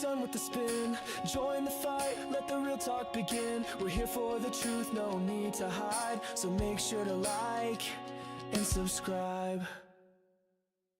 done with the spin. Join the fight, let the real talk begin. We're here for the truth, no need to hide. So make sure to like and subscribe.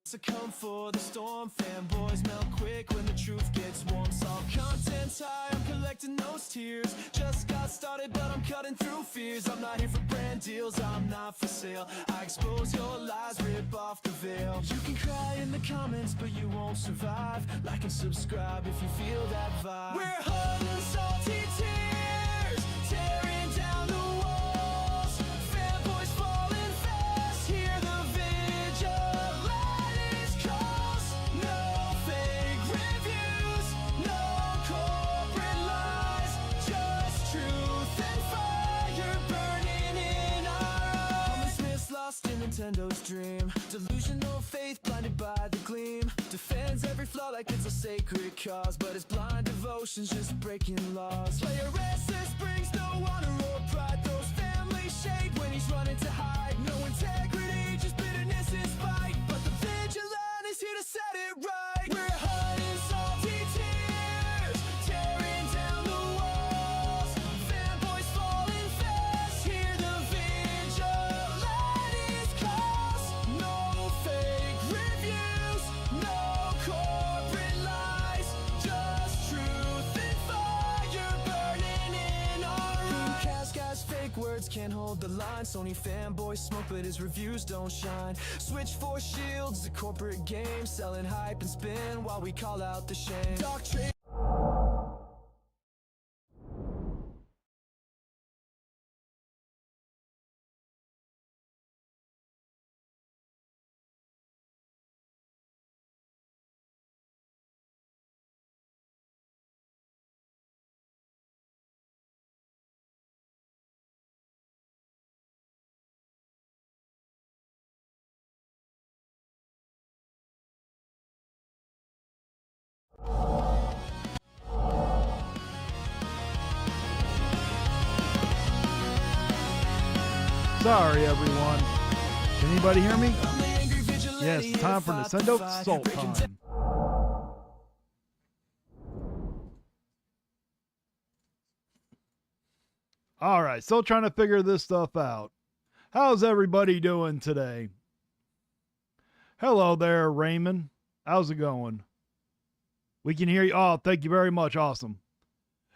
Succumb for the storm, fanboys melt quick when the truth gets warm. Saw content's high, I'm collecting those tears. Just got started, but I'm cutting through fears. I'm not here for brand deals, I'm not for sale. I expose your lies, rip off the veil. You can cry in the comments, but you won't survive. Like and subscribe if you feel that vibe. We're hot and salty tears, tearing down the walls. Fanboys falling fast, hear the vigilance calls. No fake reviews, no corporate lies, just truth and fire burning in our eyes. Smith's lost in Nintendo's dream, delusional faith blinded by the gleam. Defends every flaw like it's a sacred cause, but his blind devotion's just breaking laws. Player restless brings no honor or pride, throws family shade when he's running to hide. No integrity, just bitterness and spite, but the vigilante's here to set it right. We're hot and salty tears, tearing down the walls. Fanboys falling fast, hear the vigilante's calls. No fake reviews, no corporate lies, just truth and fire burning in our eyes. Cast guys, fake words can't hold the line. Sony fanboys smoke, but his reviews don't shine. Switch for shields, the corporate game, selling hype and spin while we call out the shame. Doctrine. Sorry, everyone. Can anybody hear me? Yes, it's time for Nintendo Salt time. All right, still trying to figure this stuff out. How's everybody doing today? Hello there, Raymond. How's it going? We can hear you. Oh, thank you very much. Awesome.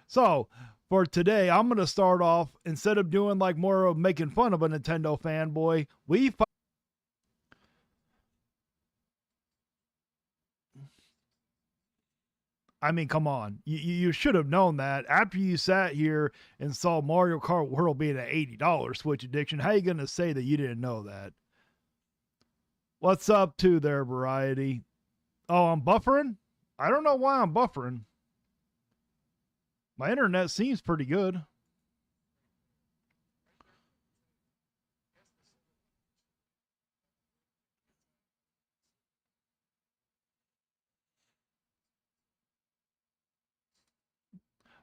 So, for today, I'm going to start off, instead of doing like more of making fun of a Nintendo fanboy, I mean, come on. You should have known that. After you sat here and saw Mario Kart World being an $80 Switch Addiction, how you going to say that you didn't know that? What's up to there, Variety? Oh, I'm buffering? I don't know why I'm buffering. My internet seems pretty good.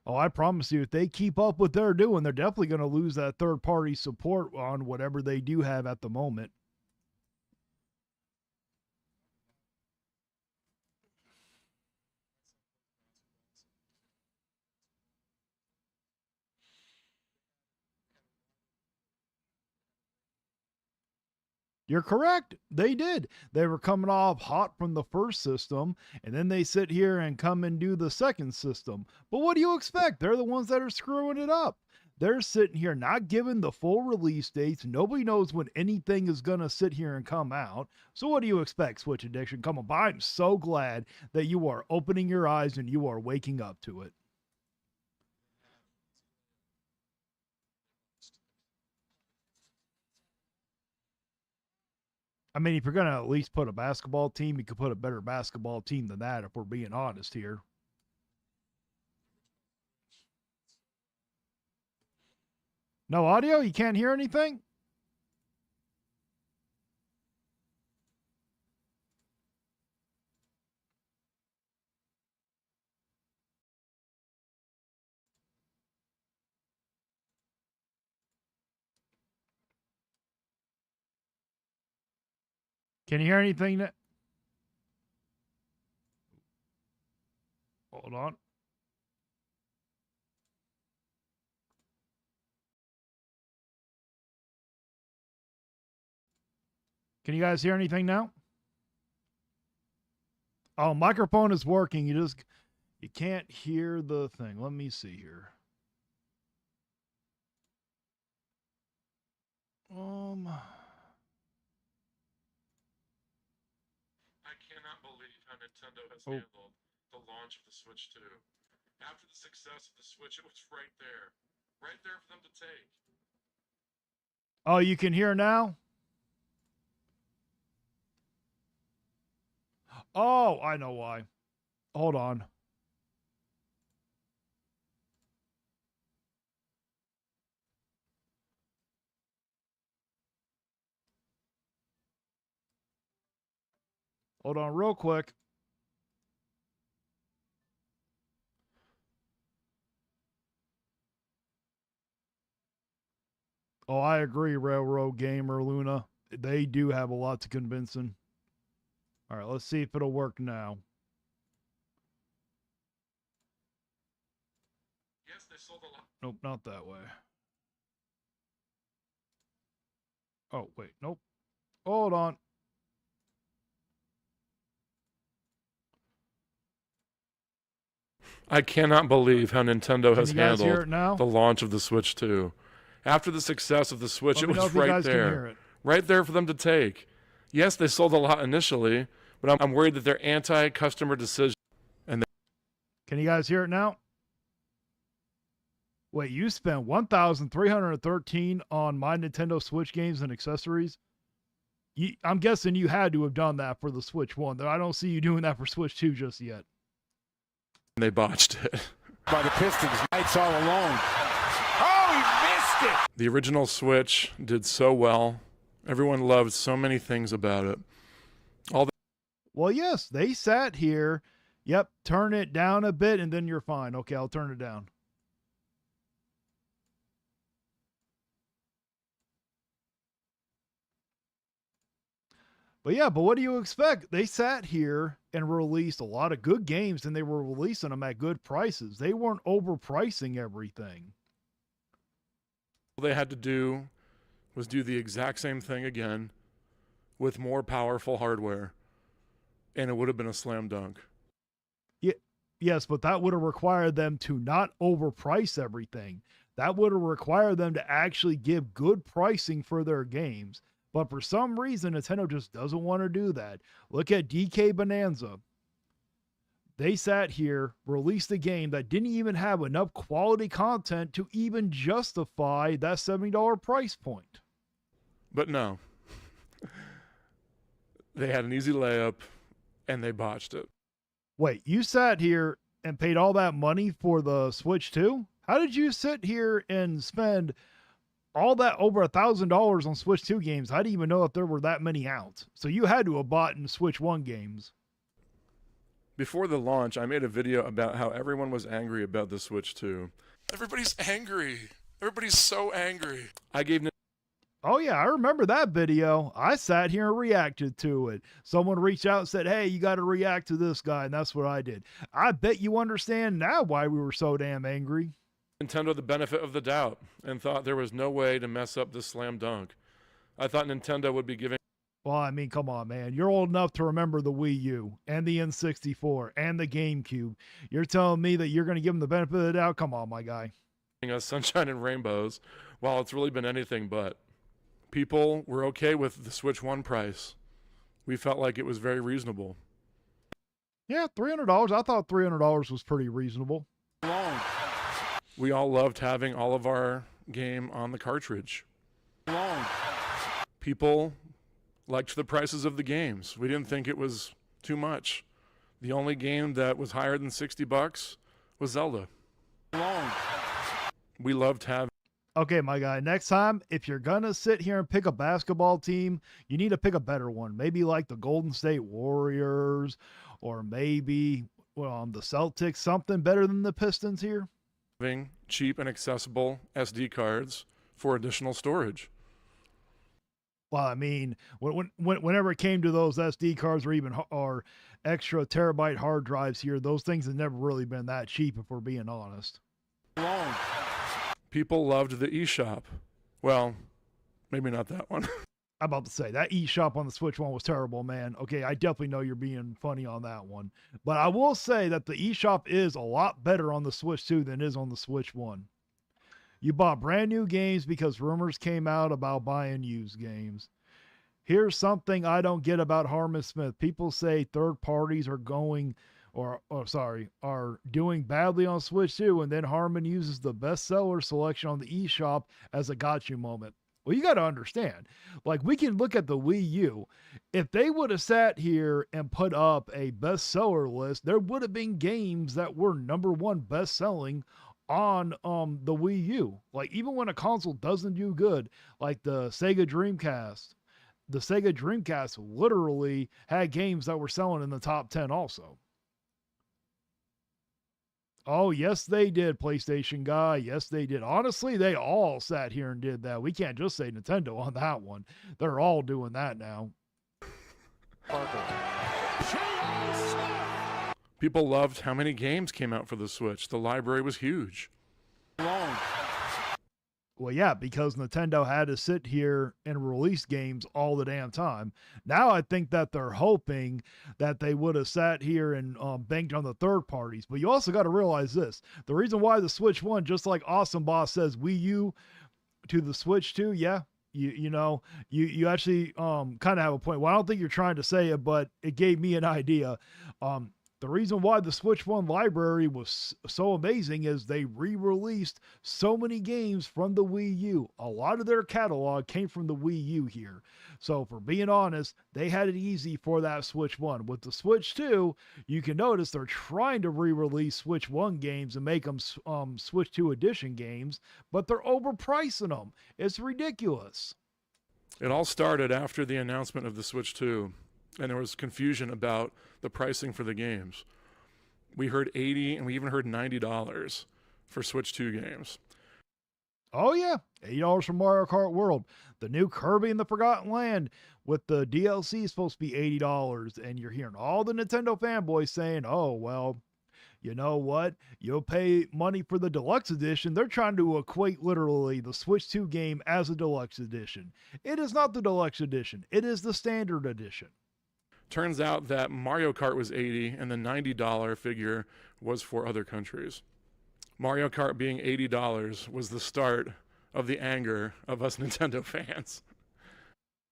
Oh, I promise you, if they keep up what they're doing, they're definitely going to lose that third-party support on whatever they do have at the moment. You're correct. They did. They were coming off hot from the first system, and then they sit here and come and do the second system. But what do you expect? They're the ones that are screwing it up. They're sitting here not giving the full release dates. Nobody knows when anything is going to sit here and come out. So what do you expect, Switch Addiction? Come on, I'm so glad that you are opening your eyes and you are waking up to it. I mean, if you're going to at least put a basketball team, you could put a better basketball team than that, if we're being honest here. No audio? You can't hear anything? Can you hear anything? Hold on. Can you guys hear anything now? Oh, microphone is working. You can't hear the thing. Let me see here. I cannot believe how Nintendo has handled the launch of the Switch 2. After the success of the Switch, it was right there for them to take. Oh, you can hear now? Oh, I know why. Hold on. Hold on real quick. Oh, I agree, Railroad Gamer Luna. They do have a lot to convincing. All right, let's see if it'll work now. Yes, they sold a lot. Nope, not that way. Oh, wait, nope. Hold on. I cannot believe how Nintendo has Can you guys hear handled it now? the launch of the Switch 2. After the success of the Switch, Let it me know was if you right guys can hear there. it. Right there for them to take. Yes, they sold a lot initially, but I'm worried that their anti-customer decision. Can you guys hear it now? Wait, you spent $1,313 on my Nintendo Switch games and accessories? I'm guessing you had to have done that for the Switch 1. I don't see you doing that for Switch 2 just yet. They botched it. By the Pistons, Knights all alone. Oh, he missed it! The original Switch did so well. Everyone loved so many things about it. Well, yes, they sat here. Yep, turn it down a bit and then you're fine. Okay, I'll turn it down. But yeah, but what do you expect? They sat here and released a lot of good games and they were releasing them at good prices. They weren't overpricing everything. All they had to do was do the exact same thing again with more powerful hardware, and it would have been a slam dunk. Yes, but that would have required them to not overprice everything. That would have required them to actually give good pricing for their games. But for some reason, Nintendo just doesn't want to do that. Look at DK Bonanza. They sat here, released a game that didn't even have enough quality content to even justify that $70 price point. But no. They had an easy layup, and they botched it. Wait, you sat here and paid all that money for the Switch 2? How did you sit here and spend all that over $1,000 on Switch 2 games? I didn't even know if there were that many out. So you had to have bought in Switch 1 games. Before the launch, I made a video about how everyone was angry about the Switch 2. Everybody's angry. Everybody's so angry. I gave... Oh yeah, I remember that video. I sat here and reacted to it. Someone reached out and said, hey, you got to react to this guy, and that's what I did. I bet you understand now why we were so damn angry. Nintendo the benefit of the doubt and thought there was no way to mess up this slam dunk. I thought Nintendo would be giving... Well, I mean, come on, man. You're old enough to remember the Wii U and the N64 and the GameCube. You're telling me that you're going to give them the benefit of the doubt? Come on, my guy. us sunshine and rainbows, while it's really been anything but. People were okay with the Switch 1 price. We felt like it was very reasonable. Yeah, $300. I thought $300 was pretty reasonable. We all loved having all of our game on the cartridge. People liked the prices of the games. We didn't think it was too much. The only game that was higher than $60 was Zelda. We loved having... Okay, my guy, next time, if you're going to sit here and pick a basketball team, you need to pick a better one. Maybe like the Golden State Warriors, or maybe the Celtics, something better than the Pistons here. Having cheap and accessible SD cards for additional storage. Well, I mean, whenever it came to those SD cards or extra terabyte hard drives here. Those things have never really been that cheap, if we're being honest. Alone. People loved the eShop. Well, maybe not that one. I'm about to say that eShop on the Switch one was terrible, man. Okay, I definitely know you're being funny on that one. But I will say that the eShop is a lot better on the Switch 2 than it is on the Switch 1. You bought brand new games because rumors came out about buying used games. Here's something I don't get about Harmon Smith. People say third parties are are doing badly on Switch 2, and then Harmon uses the bestseller selection on the eShop as a gotcha moment. Well, you got to understand, like, we can look at the Wii U. If they would have sat here and put up a bestseller list, there would have been games that were number one best-selling on the Wii U. Like, even when a console doesn't do good, like the Sega Dreamcast literally had games that were selling in the top 10 also. Oh, yes, they did, PlayStation guy. Yes, they did. Honestly, they all sat here and did that. We can't just say Nintendo on that one. They're all doing that now. People loved how many games came out for the Switch. The library was huge. Alone. Well, yeah, because Nintendo had to sit here and release games all the damn time. Now I think that they're hoping that they would have sat here and banked on the third parties. But you also got to realize this. The reason why the Switch 1, just like Awesome Boss says, Wii U to the Switch 2, yeah, you actually kind of have a point. Well, I don't think you're trying to say it, but it gave me an idea. The reason why the Switch 1 library was so amazing is they re-released so many games from the Wii U. A lot of their catalog came from the Wii U here. So for being honest, they had it easy for that Switch 1. With the Switch 2, you can notice they're trying to re-release Switch 1 games and make them Switch 2 edition games, but they're overpricing them. It's ridiculous. It all started after the announcement of the Switch 2, and there was confusion about the pricing for the games. We heard $80 and we even heard $90 for Switch 2 games. Oh yeah, $80 for Mario Kart World. The new Kirby and the Forgotten Land with the DLC is supposed to be $80, and you're hearing all the Nintendo fanboys saying, oh, well, you know what? You'll pay money for the deluxe edition. They're trying to equate literally the Switch 2 game as a deluxe edition. It is not the deluxe edition. It is the standard edition. Turns out that Mario Kart was $80 and the $90 figure was for other countries. Mario Kart being $80 was the start of the anger of us Nintendo fans.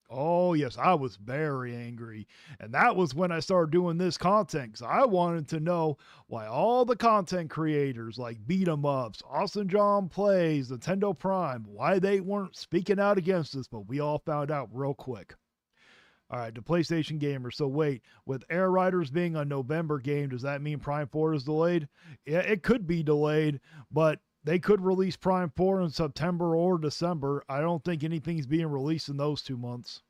Oh, yes, I was very angry. And that was when I started doing this content, because I wanted to know why all the content creators like Beat 'em Ups, Austin John Plays, Nintendo Prime, why they weren't speaking out against us, but we all found out real quick. All right, the PlayStation Gamer. So wait, with Air Riders being a November game, does that mean Prime 4 is delayed? Yeah, it could be delayed, but they could release Prime 4 in September or December. I don't think anything's being released in those 2 months.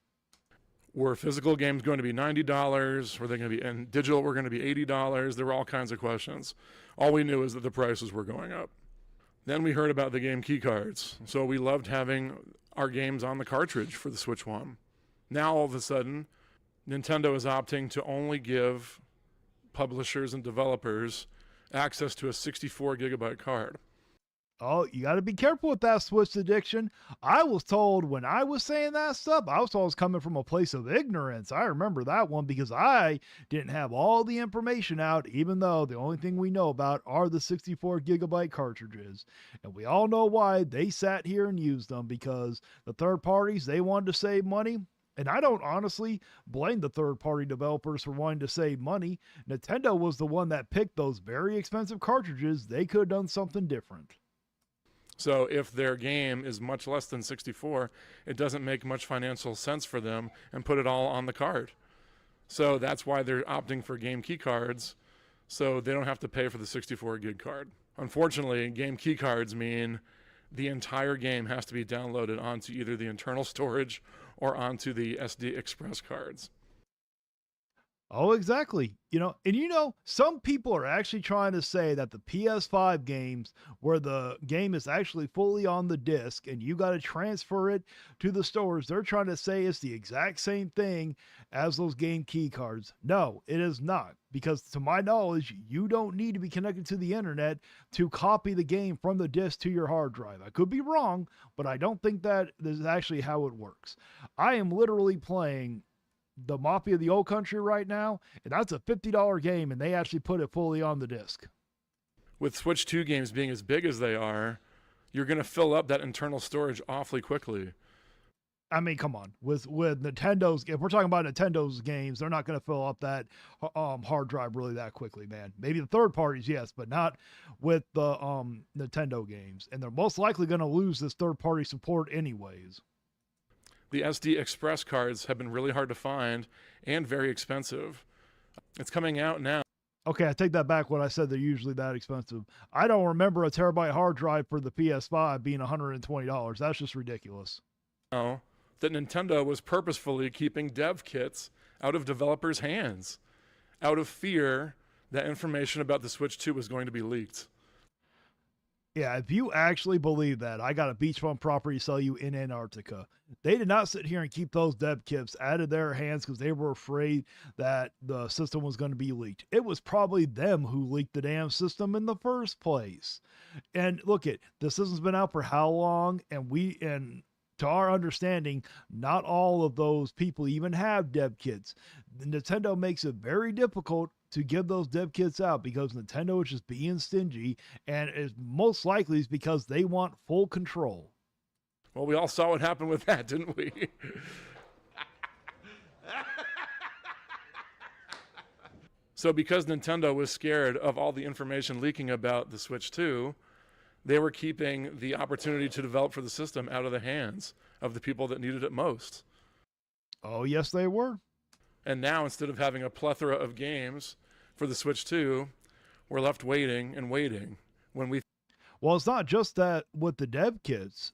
Were physical games going to be $90? Were they going to be, and digital were going to be $80? There were all kinds of questions. All we knew is that the prices were going up. Then we heard about the game key cards. So we loved having our games on the cartridge for the Switch 1. Now, all of a sudden, Nintendo is opting to only give publishers and developers access to a 64 gigabyte card. Oh, you got to be careful with that Switch addiction. I was told when I was saying that stuff, I was always coming from a place of ignorance. I remember that one because I didn't have all the information out, even though the only thing we know about are the 64 gigabyte cartridges. And we all know why they sat here and used them, because the third parties, they wanted to save money. And I don't honestly blame the third-party developers for wanting to save money. Nintendo was the one that picked those very expensive cartridges. They could have done something different. So if their game is much less than 64, it doesn't make much financial sense for them and put it all on the card. So that's why they're opting for game key cards, so they don't have to pay for the 64 gig card. Unfortunately, game key cards mean the entire game has to be downloaded onto either the internal storage or onto the SD Express cards. Oh, exactly. And some people are actually trying to say that the PS5 games, where the game is actually fully on the disc and you got to transfer it to the stores, they're trying to say it's the exact same thing as those game key cards. No, it is not. Because to my knowledge, you don't need to be connected to the internet to copy the game from the disc to your hard drive. I could be wrong, but I don't think that is actually how it works. I am literally playing the Mafia of the Old Country right now, and that's a $50 game, and they actually put it fully on the disc. With Switch 2 games being as big as they are, you're going to fill up that internal storage awfully quickly. I mean, come on. With Nintendo's, if we're talking about Nintendo's games, they're not going to fill up that hard drive really that quickly, man. Maybe the third parties, yes, but not with the Nintendo games. And they're most likely going to lose this third party support anyways. The SD Express cards have been really hard to find and very expensive. It's coming out now. Okay, I take that back when I said they're usually that expensive. I don't remember a terabyte hard drive for the PS5 being $120. That's just ridiculous. Now, that Nintendo was purposefully keeping dev kits out of developers' hands, out of fear that information about the Switch 2 was going to be leaked. Yeah, if you actually believe that, I got a beachfront property to sell you in Antarctica. They did not sit here and keep those dev kits out of their hands because they were afraid that the system was going to be leaked. It was probably them who leaked the damn system in the first place. And look, the system's been out for how long? And to our understanding, not all of those people even have dev kits. Nintendo makes it very difficult to give those dev kits out because Nintendo is just being stingy, and it's most likely is because they want full control. Well, we all saw what happened with that, didn't we? So because Nintendo was scared of all the information leaking about the Switch 2, they were keeping the opportunity to develop for the system out of the hands of the people that needed it most. Oh, yes, they were. And now, instead of having a plethora of games for the Switch 2, we're left waiting and waiting. Well, it's not just that with the dev kits.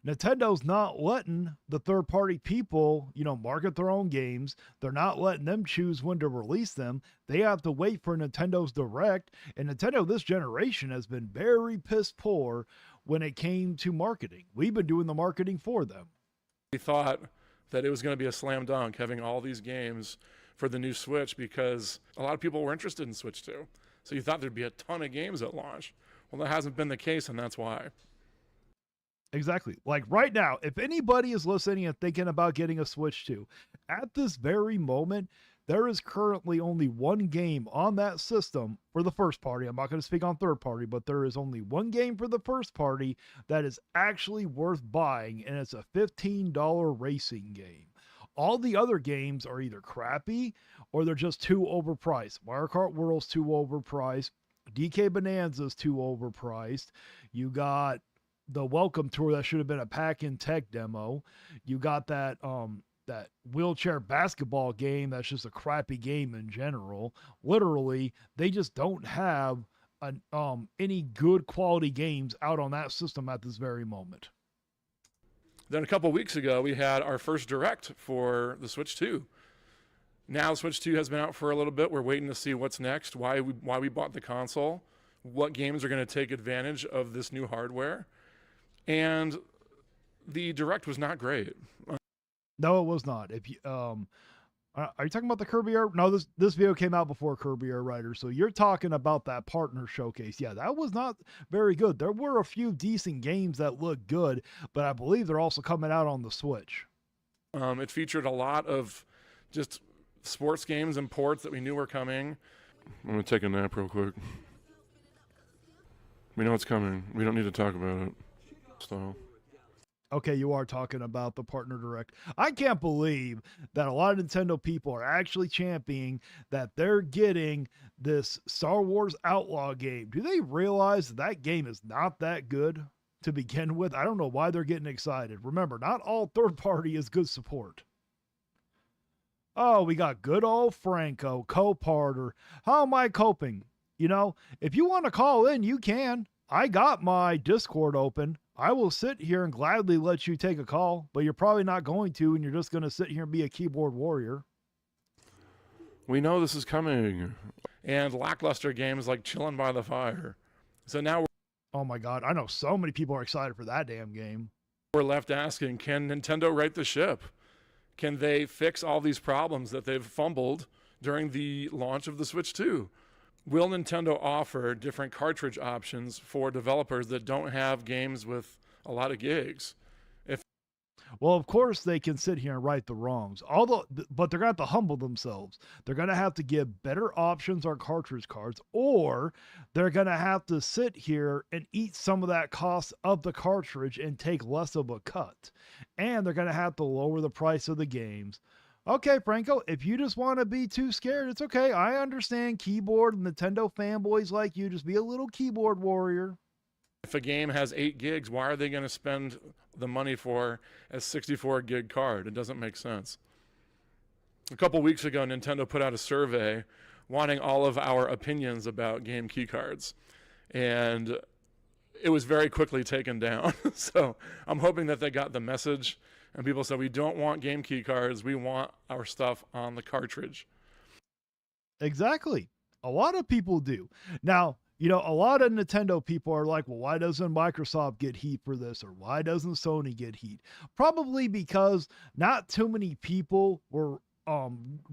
Nintendo's not letting the third-party people, market their own games. They're not letting them choose when to release them. They have to wait for Nintendo's Direct. And Nintendo this generation has been very piss poor when it came to marketing. We've been doing the marketing for them. We thought that it was going to be a slam dunk having all these games for the new Switch because a lot of people were interested in Switch 2. So you thought there'd be a ton of games at launch. Well, that hasn't been the case, and that's why. Exactly. Like right now, if anybody is listening and thinking about getting a Switch 2, at this very moment, there is currently only one game on that system for the first party. I'm not going to speak on third party, but there is only one game for the first party that is actually worth buying, and it's a $15 racing game. All the other games are either crappy or they're just too overpriced. Mario Kart World's too overpriced. DK Bonanza's too overpriced. You got the Welcome Tour that should have been a pack-in tech demo. You got that wheelchair basketball game that's just a crappy game in general. Literally, they just don't have any good quality games out on that system at this very moment. Then a couple weeks ago, we had our first Direct for the Switch 2. Now Switch 2 has been out for a little bit. We're waiting to see what's next, why we bought the console, what games are going to take advantage of this new hardware. And the Direct was not great. No, it was not. If you are you talking about the Kirby Air? No, this video came out before Kirby Air Rider, so you're talking about that partner showcase. Yeah, that was not very good. There were a few decent games that looked good, but I believe they're also coming out on the Switch. It featured a lot of just sports games and ports that we knew were coming. I'm going to take a nap real quick. We know it's coming. We don't need to talk about it. So... Okay, you are talking about the Partner Direct. I can't believe that a lot of Nintendo people are actually championing that they're getting this Star Wars Outlaw game. Do they realize that game is not that good to begin with? I don't know why they're getting excited. Remember, not all third party is good support. Oh, we got good old Franco, co-parter. How am I coping? If you want to call in, you can. I got my Discord open. I will sit here and gladly let you take a call, but you're probably not going to, and you're just going to sit here and be a keyboard warrior. We know this is coming. And lackluster games like Chillin' by the Fire. So now Oh my God, I know so many people are excited for that damn game. we're left asking, can Nintendo right the ship? Can they fix all these problems that they've fumbled during the launch of the Switch 2? Will Nintendo offer different cartridge options for developers that don't have games with a lot of gigs? Well, of course they can sit here and right the wrongs. But they're going to have to humble themselves. They're going to have to give better options on cartridge cards, or they're going to have to sit here and eat some of that cost of the cartridge and take less of a cut. And they're going to have to lower the price of the games. Okay, Franco, if you just want to be too scared, it's okay. I understand keyboard and Nintendo fanboys like you. Just be a little keyboard warrior. If a game has 8 gigs, why are they going to spend the money for a 64 gig card? It doesn't make sense. A couple weeks ago, Nintendo put out a survey wanting all of our opinions about game key cards. And it was very quickly taken down. So I'm hoping that they got the message and people said, we don't want game key cards. We want our stuff on the cartridge. Exactly. A lot of people do. Now, a lot of Nintendo people are like, well, why doesn't Microsoft get heat for this? Or why doesn't Sony get heat? Probably because not too many people were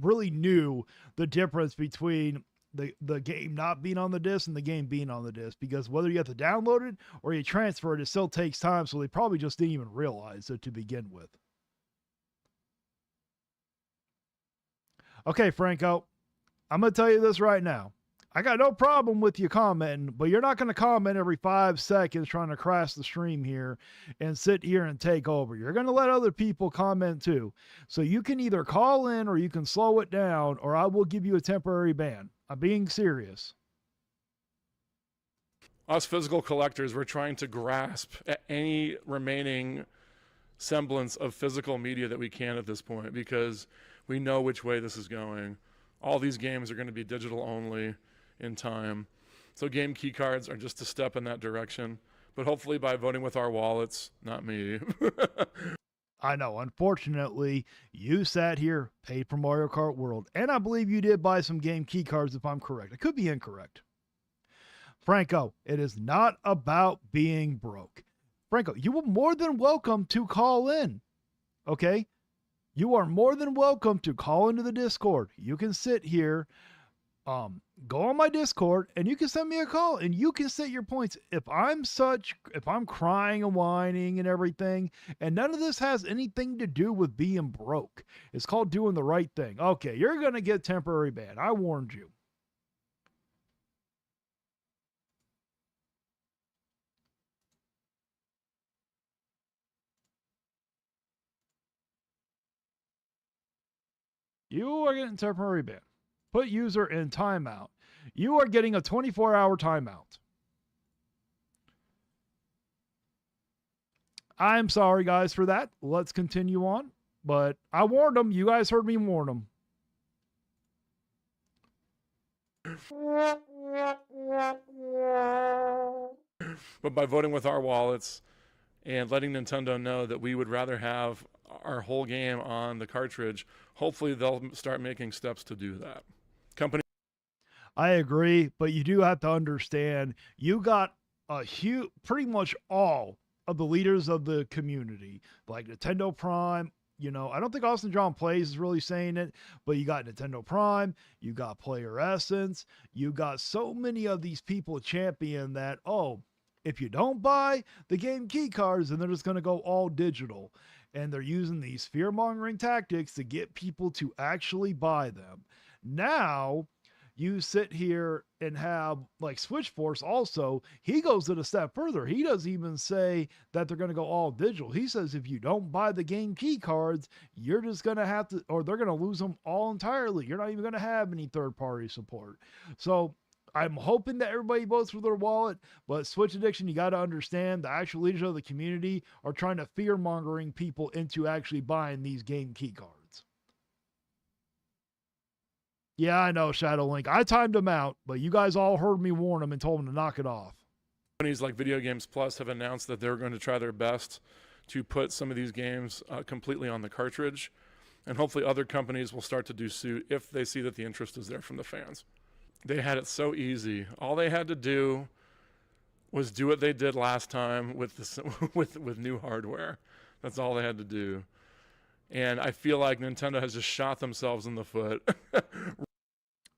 really knew the difference between the game not being on the disc and the game being on the disc. Because whether you have to download it or you transfer it, it still takes time. So they probably just didn't even realize it to begin with. Okay, Franco, I'm going to tell you this right now. I got no problem with you commenting, but you're not going to comment every 5 seconds trying to crash the stream here and sit here and take over. You're going to let other people comment too. So you can either call in or you can slow it down, or I will give you a temporary ban. I'm being serious. Us physical collectors, we're trying to grasp at any remaining semblance of physical media that we can at this point, because we know which way this is going. All these games are going to be digital only in time. So game key cards are just a step in that direction. But hopefully by voting with our wallets, not me. I know, unfortunately, you sat here, paid for Mario Kart World, and I believe you did buy some game key cards if I'm correct. I could be incorrect. Franco, it is not about being broke. Franco, you are more than welcome to call in. Okay? You are more than welcome to call into the Discord. You can sit here, go on my Discord, and you can send me a call, and you can set your points. If I'm crying and whining and everything, and none of this has anything to do with being broke. It's called doing the right thing. Okay, you're going to get temporary ban. I warned you. You are getting temporary ban. Put user in timeout. You are getting a 24-hour timeout. I'm sorry, guys, for that. Let's continue on. But I warned them. You guys heard me warn them. But by voting with our wallets and letting Nintendo know that we would rather have our whole game on the cartridge, hopefully they'll start making steps to do that. I agree, but you do have to understand, you got a huge, pretty much all of the leaders of the community, like Nintendo Prime. I don't think Austin John Plays is really saying it, but you got Nintendo Prime, you got Player Essence, you got so many of these people champion that, if you don't buy the game key cards, then they're just going to go all digital. And they're using these fear-mongering tactics to get people to actually buy them. Now, you sit here and have, like, Switchforce also, he goes it a step further. He doesn't even say that they're going to go all digital. He says if you don't buy the game key cards, you're just going to have to, or they're going to lose them all entirely. You're not even going to have any third-party support. So I'm hoping that everybody votes for their wallet, but Switch Addiction, you got to understand the actual leaders of the community are trying to fear-mongering people into actually buying these game key cards. Yeah, I know, Shadow Link. I timed them out, but you guys all heard me warn them and told them to knock it off. Companies like Video Games Plus have announced that they're going to try their best to put some of these games completely on the cartridge. And hopefully other companies will start to do suit if they see that the interest is there from the fans. They had it so easy. All they had to do was do what they did last time with this, with new hardware. That's all they had to do. And I feel like Nintendo has just shot themselves in the foot.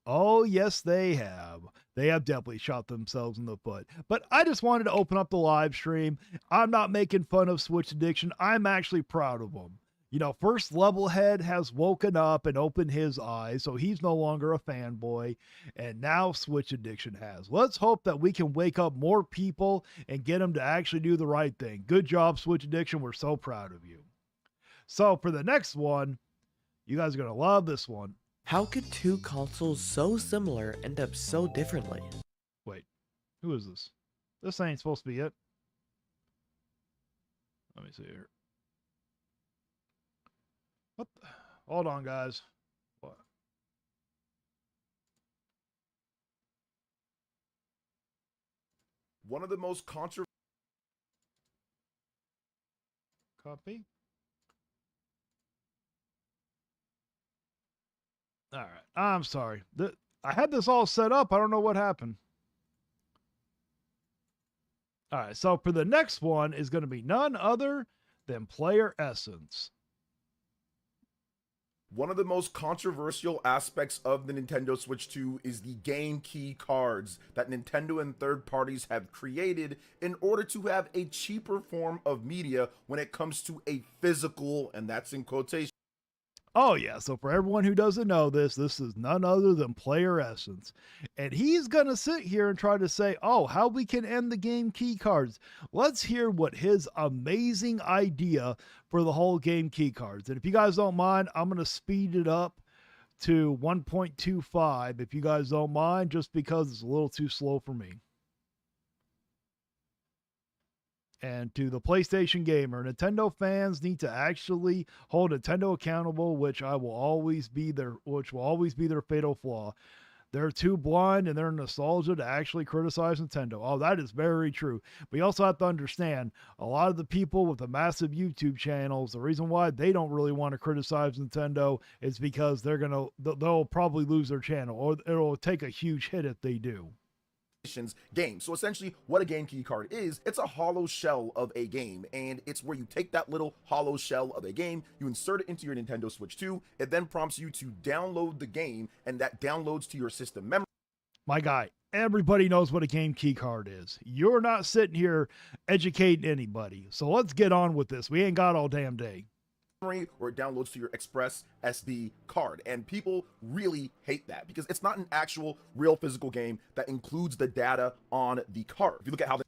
Oh, yes, they have. They have definitely shot themselves in the foot. But I just wanted to open up the live stream. I'm not making fun of Switch Addiction. I'm actually proud of them. You know, First Levelhead has woken up and opened his eyes, so he's no longer a fanboy. And now Switch Addiction has. Let's hope that we can wake up more people and get them to actually do the right thing. Good job, Switch Addiction. We're so proud of you. So for the next one, you guys are going to love this one. How could two consoles so similar end up so differently? Wait, who is this? This ain't supposed to be it. Let me see here. What? Hold on, guys. What? One of the most controversial. Copy. All right. I'm sorry. I had this all set up. I don't know what happened. All right. So for the next one is going to be none other than Player Essence. One of the most controversial aspects of the Nintendo Switch 2 is the game key cards that Nintendo and third parties have created in order to have a cheaper form of media when it comes to a physical, and that's in quotation. Oh, yeah. So for everyone who doesn't know this, this is none other than Player Essence. And he's going to sit here and try to say, oh, how we can end the game key cards. Let's hear what his amazing idea for the whole game key cards. And if you guys don't mind, I'm going to speed it up to 1.25 if you guys don't mind, just because it's a little too slow for me. And to the PlayStation gamer, Nintendo fans need to actually hold Nintendo accountable, which will always be their fatal flaw. They're too blind and their nostalgia to actually criticize Nintendo. Oh, that is very true. But you also have to understand, a lot of the people with the massive YouTube channels, the reason why they don't really want to criticize Nintendo is because they'll probably lose their channel, or it'll take a huge hit if they do. Game. So essentially what a game key card is, it's a hollow shell of a game, and it's where you take that little hollow shell of a game, you insert it into your Nintendo Switch 2, it then prompts you to download the game, and that downloads to your system memory. My guy, everybody knows what a game key card is. You're not sitting here educating anybody. So let's get on with this. We ain't got all damn day. Or it downloads to your Express SD card, and people really hate that because it's not an actual real physical game that includes the data on the card. If you look at how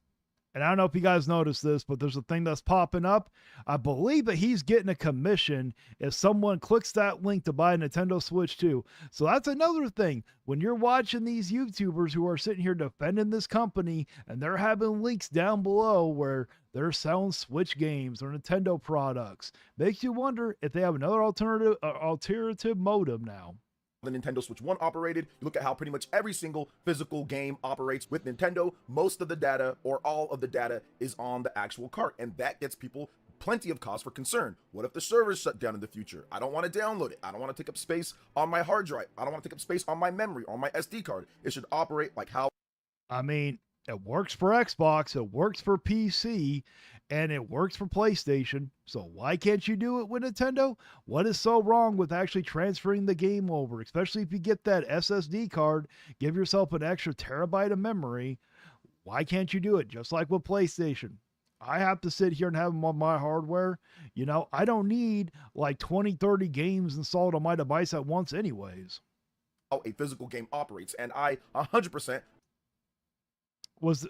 and I don't know if you guys noticed this, but there's a thing that's popping up. I believe that he's getting a commission if someone clicks that link to buy a Nintendo Switch 2. So that's another thing. When you're watching these YouTubers who are sitting here defending this company and they're having links down below where they're selling Switch games or Nintendo products, makes you wonder if they have another alternative modem now. The Nintendo Switch 1 operated, you look at how pretty much every single physical game operates with Nintendo. Most of the data, or all of the data, is on the actual cart, and that gets people plenty of cause for concern. What if the servers shut down in the future? I don't want to download it. I don't want to take up space on my hard drive. I don't want to take up space on my memory or my SD card. It should operate like how... I mean, it works for Xbox, it works for PC, and it works for PlayStation. So why can't you do it with Nintendo? What is so wrong with actually transferring the game over? Especially if you get that SSD card, give yourself an extra terabyte of memory. Why can't you do it? Just like with PlayStation. I have to sit here and have them on my hardware. You know, I don't need like 20, 30 games installed on my device at once anyways. How a physical game operates, and I 100% was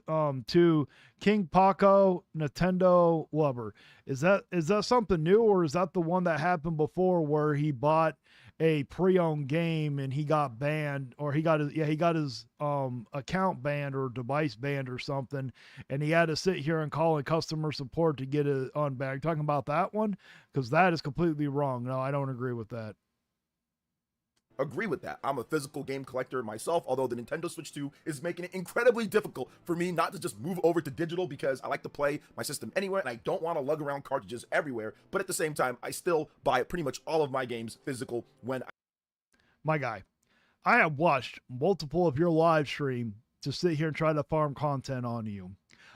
to King Paco Nintendo Lover. Is that something new, or is that the one that happened before where he bought a pre-owned game and he got banned, or he got his account banned or device banned or something, and he had to sit here and call in customer support to get it unbanned? Talking about that one, because that is completely wrong. No, I don't agree with that. agree with that. I'm a physical game collector myself, although the Nintendo Switch 2 is making it incredibly difficult for me not to just move over to digital because I like to play my system anywhere and I don't want to lug around cartridges everywhere. But at the same time, I still buy pretty much all of my games physical when My guy, I have watched multiple of your live stream to sit here and try to farm content on you.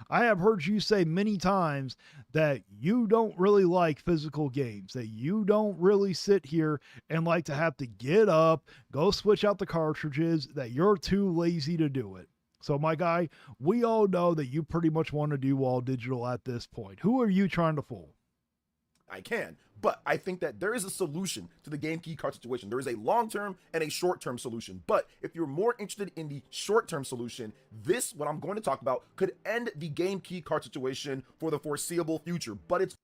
I have heard you say many times that you don't really like physical games, that you don't really sit here and like to have to get up, go switch out the cartridges, that you're too lazy to do it. So my guy, we all know that you pretty much want to do all digital at this point. Who are you trying to fool? I can. But I think that there is a solution to the game key card situation. There is a long-term and a short-term solution. But if you're more interested in the short-term solution, this, what I'm going to talk about, could end the game key card situation for the foreseeable future. But it's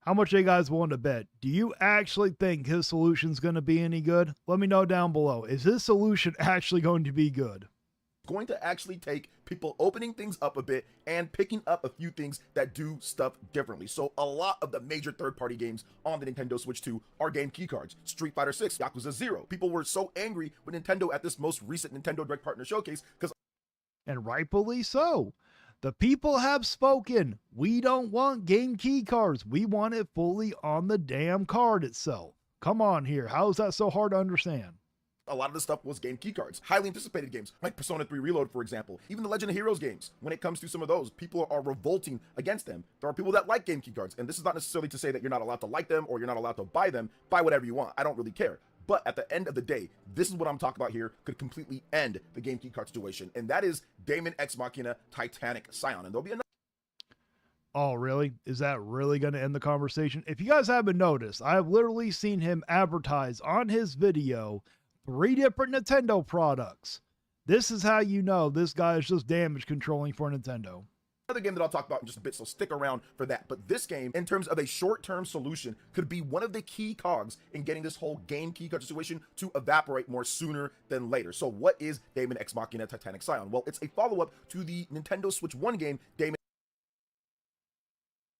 How much are you guys willing to bet? Do you actually think his solution's going to be any good? Let me know down below. Is his solution actually going to be good? going to actually take people opening things up a bit and picking up a few things that do stuff differently. So a lot of the major third-party games on the Nintendo Switch 2 are game key cards. Street Fighter 6, Yakuza 0. People were so angry with Nintendo at this most recent Nintendo Direct Partner Showcase because, And rightfully so. The people have spoken. We don't want game key cards. We want it fully on the damn card itself. Come on here. How is that so hard to understand? a lot of the stuff was game key cards. Highly anticipated games, like Persona 3 Reload, for example. Even the Legend of Heroes games, when it comes to some of those, people are revolting against them. There are people that like game key cards, and this is not necessarily to say that you're not allowed to like them or you're not allowed to buy them. Buy whatever you want. I don't really care. But at the end of the day, this is what I'm talking about here, could completely end the game key card situation, and that is Damon X Machina Titanic Scion. And there'll be another. Oh, really? Is that really going to end the conversation? If you guys haven't noticed, I've literally seen him advertise on his video 3 different Nintendo products. This is how you know this guy is just damage controlling for Nintendo. Another game that I'll talk about in just a bit, so stick around for that. But this game, in terms of a short-term solution, could be one of the key cogs in getting this whole game key card situation to evaporate more sooner than later. So what is Damon X Machina Titanic Scion? Well, it's a follow-up to the Nintendo Switch 1 game, Damon.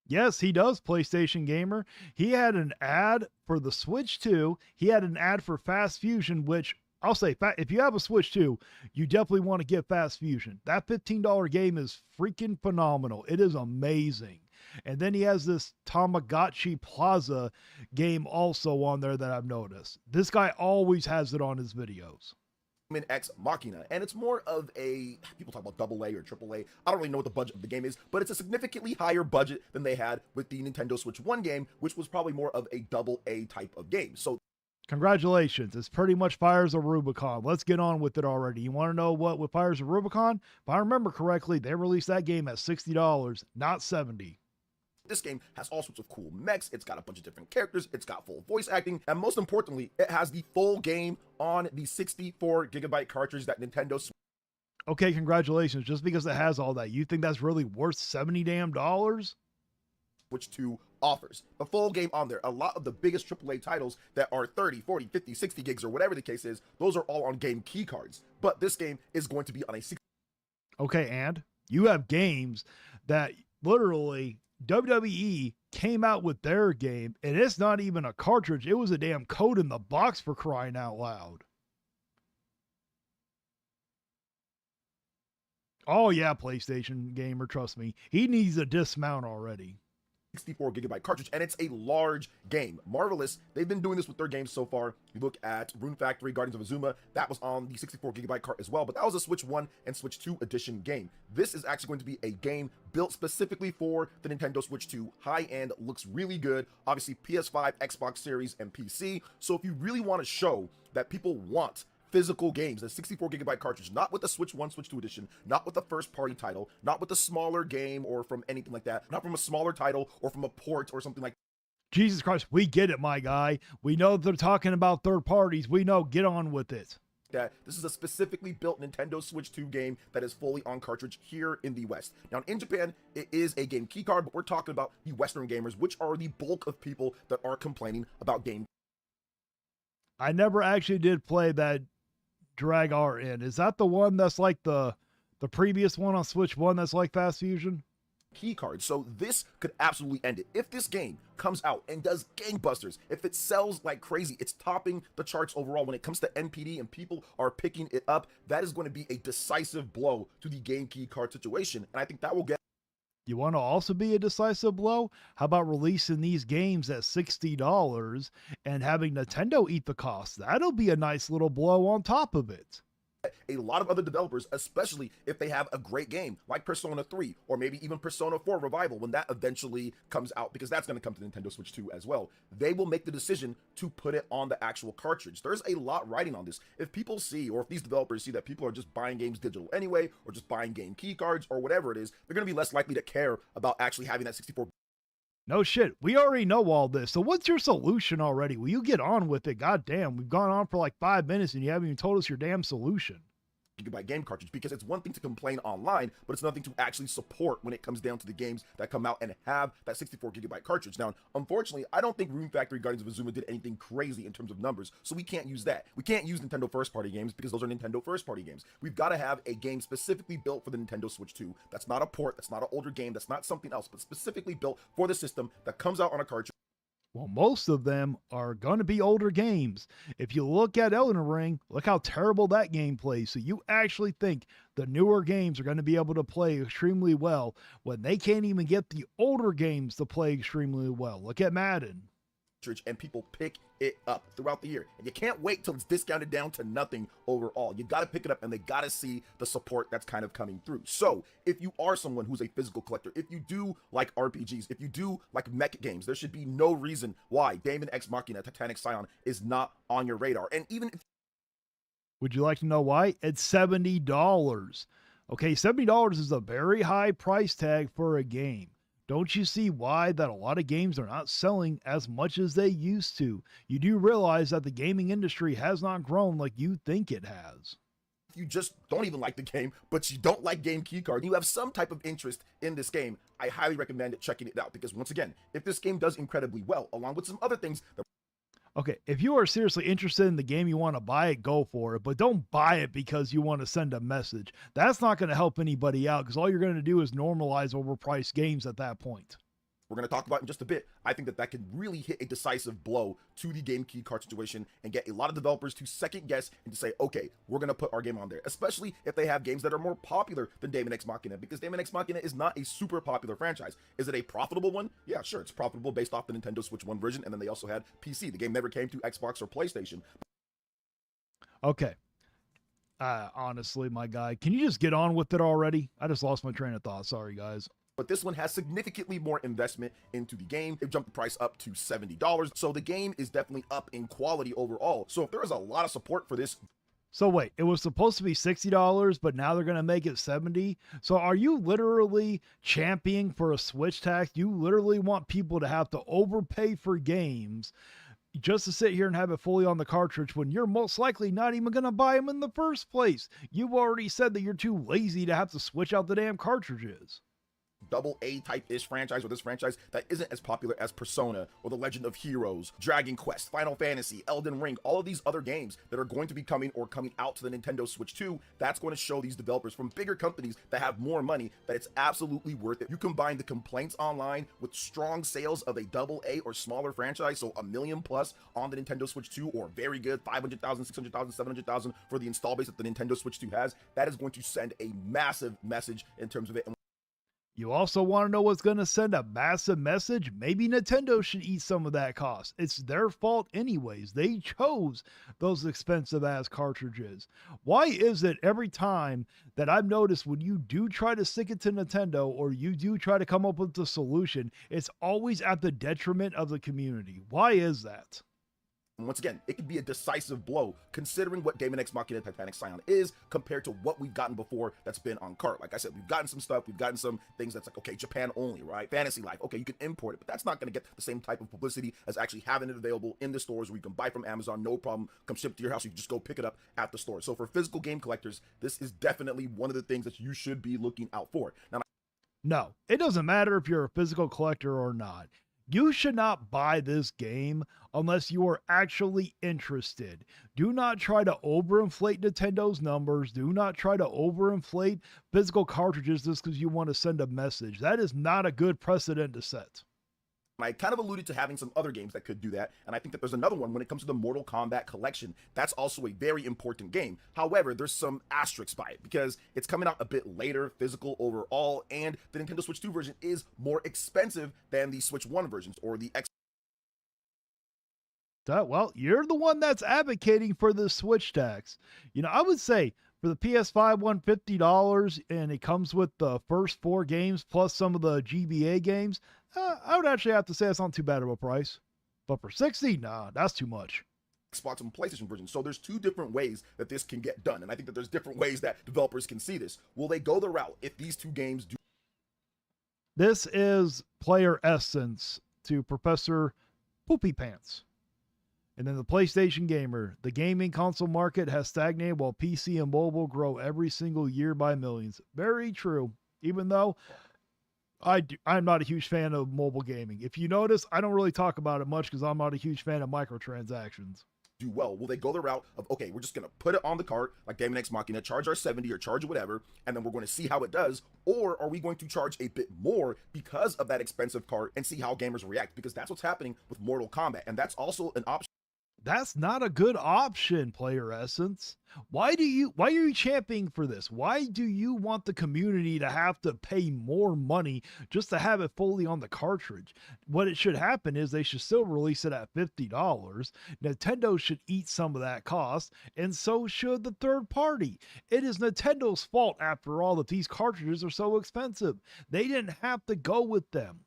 Yes, he does, PlayStation Gamer. He had an ad for the Switch 2. He had an ad for Fast Fusion, which I'll say, if you have a Switch 2, you definitely want to get Fast Fusion. That $15 game is freaking phenomenal. It is amazing. And then he has this Tamagotchi Plaza game also on there that I've noticed. This guy always has it on his videos. Damon X Machina, and it's more of a, people talk about AA or AAA. I don't really know what the budget of the game is, but it's a significantly higher budget than they had with the Nintendo Switch 1 game, which was probably more of a AA type of game. So congratulations. It's pretty much Fires of Rubicon. Let's get on with it already. You want to know what with Fires of Rubicon? If I remember correctly, they released that game at $60, not $70. this game has all sorts of cool mechs, it's got a bunch of different characters, it's got full voice acting, and most importantly, it has the full game on the 64GB cartridge that Nintendo. Okay, congratulations. Just because it has all that, you think that's really worth $70 damn dollars? Switch 2 offers the full game on there. A lot of the biggest AAA titles that are 30, 40, 50, 60 gigs or whatever the case is, those are all on game key cards. But this game is going to be on a 60. Okay, and you have games that literally WWE came out with their game, and it's not even a cartridge. It was a damn code in the box, for crying out loud. Oh yeah, PlayStation Gamer, trust me. He needs a dismount already. 64GB cartridge, and it's a large game. Marvelous, they've been doing this with their games so far. You look at Rune Factory, Guardians of Azuma, that was on the 64GB cart as well, but that was a Switch 1 and Switch 2 edition game. This is actually going to be a game built specifically for the Nintendo Switch 2. High-end, looks really good. Obviously, PS5, Xbox Series, and PC. So if you really want to show that people want physical games, a 64GB cartridge, not with the Switch 1, Switch 2 edition, not with the first party title, not with a smaller game or from anything like that, not from a smaller title or from a port or something like that. Jesus Christ, we get it, my guy. We know they're talking about third parties. We know, get on with it. This is a specifically built Nintendo Switch 2 game that is fully on cartridge here in the West. Now in Japan, it is a game key card, but we're talking about the Western gamers, which are the bulk of people that are complaining about game. I never actually did play that Drag R in. Is that the one that's like the previous one on Switch 1 that's like Fast Fusion? key cards. So this could absolutely end it. If this game comes out and does gangbusters, if it sells like crazy, it's topping the charts overall when it comes to NPD and people are picking it up, that is going to be a decisive blow to the game key card situation. And I think that will get. You want to also be a decisive blow? How about releasing these games at $60 and having Nintendo eat the cost? That'll be a nice little blow on top of it. A lot of other developers, especially if they have a great game like Persona 3 or maybe even Persona 4 Revival, when that eventually comes out, because that's going to come to Nintendo Switch 2 as well, they will make the decision to put it on the actual cartridge. There's a lot riding on this. If people see, or if these developers see that people are just buying games digital anyway, or just buying game key cards or whatever it is, they're going to be less likely to care about actually having that 64. No shit, we already know all this. So what's your solution already? Will you get on with it? God damn, we've gone on for like 5 minutes and you haven't even told us your damn solution. Gigabyte game cartridge, because it's one thing to complain online, but it's nothing to actually support when it comes down to the games that come out and have that 64 gigabyte cartridge. Now, unfortunately, I don't think Rune Factory Guardians of Azuma did anything crazy in terms of numbers, so we can't use that. We can't use Nintendo first party games because those are Nintendo first party games. We've got to have a game specifically built for the Nintendo Switch 2. That's not a port, that's not an older game, that's not something else, but specifically built for the system that comes out on a cartridge. Well, most of them are going to be older games. If you look at Elden Ring, look how terrible that game plays. So you actually think the newer games are going to be able to play extremely well when they can't even get the older games to play extremely well. Look at Madden. And people pick it up throughout the year, and you can't wait till it's discounted down to nothing overall. You got to pick it up, and they got to see the support that's kind of coming through. So if you are someone who's a physical collector, if you do like RPGs, if you do like mech games, there should be no reason why Damon X Machina Titanic Scion is not on your radar. And even if would you like to know why? It's $70. Okay, $70 is a very high price tag for a game. Don't you see why that a lot of games are not selling as much as they used to? You do realize that the gaming industry has not grown like you think it has. you just don't even like the game, but you don't like game keycard, you have some type of interest in this game, I highly recommend checking it out, because once again, if this game does incredibly well, along with some other things that okay, if you are seriously interested in the game, you want to buy it, go for it. But don't buy it because you want to send a message. That's not going to help anybody out, because all you're going to do is normalize overpriced games at that point. we're going to talk about in just a bit, I think that that could really hit a decisive blow to the game key card situation and get a lot of developers to second guess and to say, okay, we're going to put our game on there, especially if they have games that are more popular than Damon X Machina, because Damon X Machina is not a super popular franchise. Is it a profitable one? Yeah, sure, it's profitable based off the Nintendo Switch 1 version, and then they also had PC. The game never came to Xbox or PlayStation. Okay. Honestly, my guy, can you just get on with it already? I just lost my train of thought. Sorry, guys. But this one has significantly more investment into the game. It jumped the price up to $70. So the game is definitely up in quality overall. So if there is a lot of support for this. So wait, it was supposed to be $60, but now they're going to make it $70. So are you literally championing for a Switch tax? You literally want people to have to overpay for games just to sit here and have it fully on the cartridge when you're most likely not even going to buy them in the first place. You've already said that you're too lazy to have to switch out the damn cartridges. Double A type-ish franchise, or this franchise that isn't as popular as Persona or The Legend of Heroes, Dragon Quest, Final Fantasy, Elden Ring, all of these other games that are going to be coming or coming out to the Nintendo Switch 2, that's going to show these developers from bigger companies that have more money that it's absolutely worth it. You combine the complaints online with strong sales of a double A or smaller franchise, so $1 million plus on the Nintendo Switch 2, or very good 500,000, 600,000, 700,000 for the install base that the Nintendo Switch 2 has, that is going to send a massive message in terms of it. You also want to know what's going to send a massive message? Maybe Nintendo should eat some of that cost. It's their fault anyways. They chose those expensive ass cartridges. Why is it every time that I've noticed when you do try to stick it to Nintendo, or you do try to come up with a solution, it's always at the detriment of the community? Why is that? And once again, it could be a decisive blow considering what Damon X Machina Titanic Scion is compared to what we've gotten before that's been on cart. Like I said, we've gotten some stuff, we've gotten some things that's like, okay, Japan only, right? Fantasy Life, okay, you can import it, but that's not going to get the same type of publicity as actually having it available in the stores where you can buy from Amazon, no problem, come ship to your house, you can just go pick it up at the store. So for physical game collectors, this is definitely one of the things that you should be looking out for. Now, no, it doesn't matter if you're a physical collector or not. You should not buy this game unless you are actually interested. Do not try to overinflate Nintendo's numbers. Do not try to overinflate physical cartridges just because you want to send a message. That is not a good precedent to set. I kind of alluded to having some other games that could do that, and I think that there's another one when it comes to the Mortal Kombat collection. That's also a very important game. However, there's some asterisks by it because it's coming out a bit later, physical overall, and the Nintendo Switch 2 version is more expensive than the Switch 1 versions or the X. Well, you're the one that's advocating for the Switch tax. I would say for the PS5 one, $50, and it comes with the first 4 games plus some of the GBA games. I would actually have to say that's not too bad of a price. But for 60, nah, that's too much. Xbox and PlayStation version. So there's 2 different ways that this can get done. And I think that there's different ways that developers can see this. Will they go the route if these 2 games do? This is player essence to Professor Poopy Pants. And then the PlayStation Gamer. The gaming console market has stagnated while PC and mobile grow every single year by millions. Very true. Even though I'm not a huge fan of mobile gaming. If you notice, I don't really talk about it much because I'm not a huge fan of microtransactions. Do well? Will they go the route of, okay, we're just going to put it on the cart like Damon X Machina, charge our 70 or charge whatever, and then we're going to see how it does? Or are we going to charge a bit more because of that expensive cart and see how gamers react? Because that's what's happening with Mortal Kombat, and that's also an option. That's not a good option, player essence. Why are you championing for this? Why do you want the community to have to pay more money just to have it fully on the cartridge? What it should happen is they should still release it at $50. Nintendo should eat some of that cost, and so should the third party. It is Nintendo's fault, after all, that these cartridges are so expensive. They didn't have to go with them.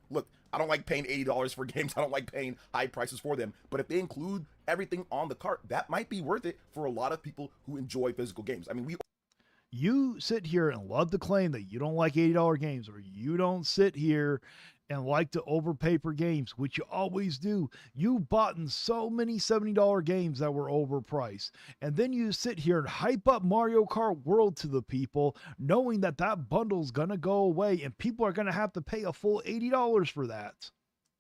Look, I don't like paying $80 for games. I don't like paying high prices for them. But if they include everything on the cart, that might be worth it for a lot of people who enjoy physical games. I mean, you sit here and love to claim that you don't like $80 games, or you don't sit here and like to overpay for games, which you always do. You bought in so many $70 games that were overpriced. And then you sit here and hype up Mario Kart World to the people, knowing that that bundle's going to go away and people are going to have to pay a full $80 for that.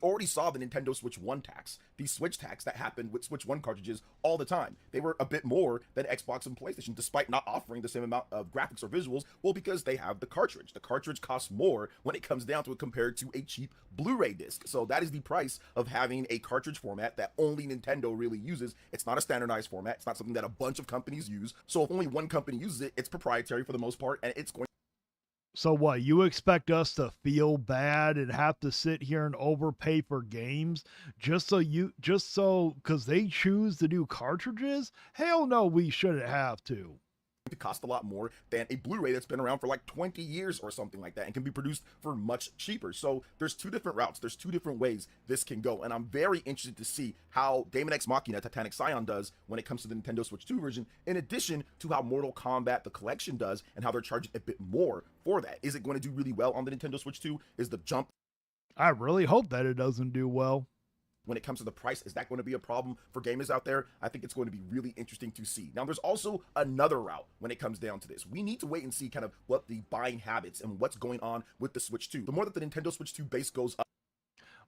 Already saw the Nintendo Switch 1 tax, the Switch tax that happened with Switch 1 cartridges all the time. They were a bit more than Xbox and PlayStation, despite not offering the same amount of graphics or visuals. Well, because they have the cartridge. The cartridge costs more when it comes down to it compared to a cheap Blu-ray disc. So that is the price of having a cartridge format that only Nintendo really uses. It's not a standardized format. It's not something that a bunch of companies use. So if only one company uses it, it's proprietary for the most part, and it's going. So what, you expect us to feel bad and have to sit here and overpay for games just so because they choose to do cartridges? Hell no, we shouldn't have to. To cost a lot more than a Blu-ray that's been around for like 20 years or something like that and can be produced for much cheaper. So there's 2 different routes. There's 2 different ways this can go. And I'm very interested to see how Damon X Machina Titanic Scion does when it comes to the Nintendo Switch 2 version, in addition to how Mortal Kombat the collection does and how they're charging a bit more for that. Is it going to do really well on the Nintendo Switch 2? Is the jump? I really hope that it doesn't do well. When it comes to the price, is that going to be a problem for gamers out there? I think it's going to be really interesting to see. Now, there's also another route when it comes down to this. We need to wait and see kind of what the buying habits and what's going on with the Switch 2. The more that the Nintendo Switch 2 base goes up.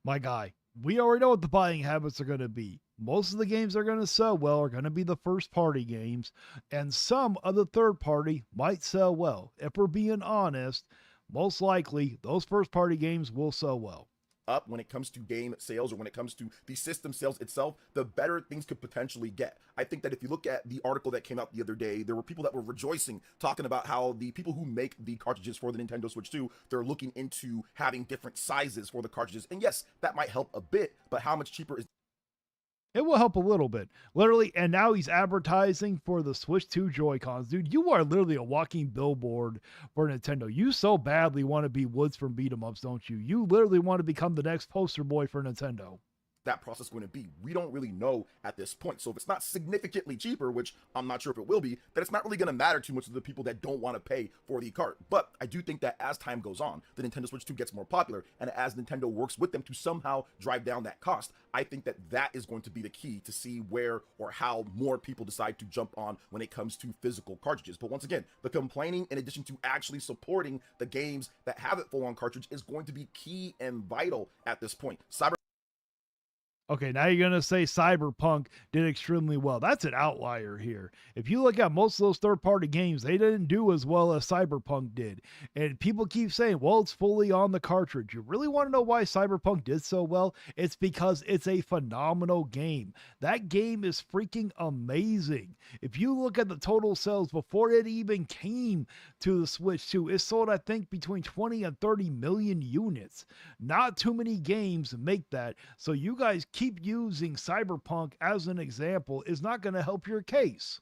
My guy, we already know what the buying habits are going to be. Most of the games that are going to sell well are going to be the first party games, and some of the third party might sell well. If we're being honest, most likely those first party games will sell well. Up when it comes to game sales or when it comes to the system sales itself, the better things could potentially get. I think that if you look at the article that came out the other day, there were people that were rejoicing, talking about how the people who make the cartridges for the Nintendo Switch 2, they're looking into having different sizes for the cartridges. And yes, that might help a bit, but how much cheaper is it? Will help a little bit. Literally, and now he's advertising for the Switch 2 Joy-Cons. Dude, you are literally a walking billboard for Nintendo. You so badly want to be Woods from Beat 'em Ups, don't you? You literally want to become the next poster boy for Nintendo. that process going to be? We don't really know at this point. So if it's not significantly cheaper, which I'm not sure if it will be, then it's not really going to matter too much to the people that don't want to pay for the cart. But I do think that as time goes on, the Nintendo Switch 2 gets more popular, and as Nintendo works with them to somehow drive down that cost, I think that that is going to be the key to see where or how more people decide to jump on when it comes to physical cartridges. But once again, the complaining, in addition to actually supporting the games that have it full on cartridge, is going to be key and vital at this point. Okay, now you're going to say Cyberpunk did extremely well. That's an outlier here. If you look at most of those third-party games, they didn't do as well as Cyberpunk did. And people keep saying, well, it's fully on the cartridge. You really want to know why Cyberpunk did so well? It's because it's a phenomenal game. That game is freaking amazing. If you look at the total sales before it even came to the Switch 2, it sold, I think, between 20 and 30 million units. Not too many games make that. So you guys keep using Cyberpunk as an example is not going to help your case.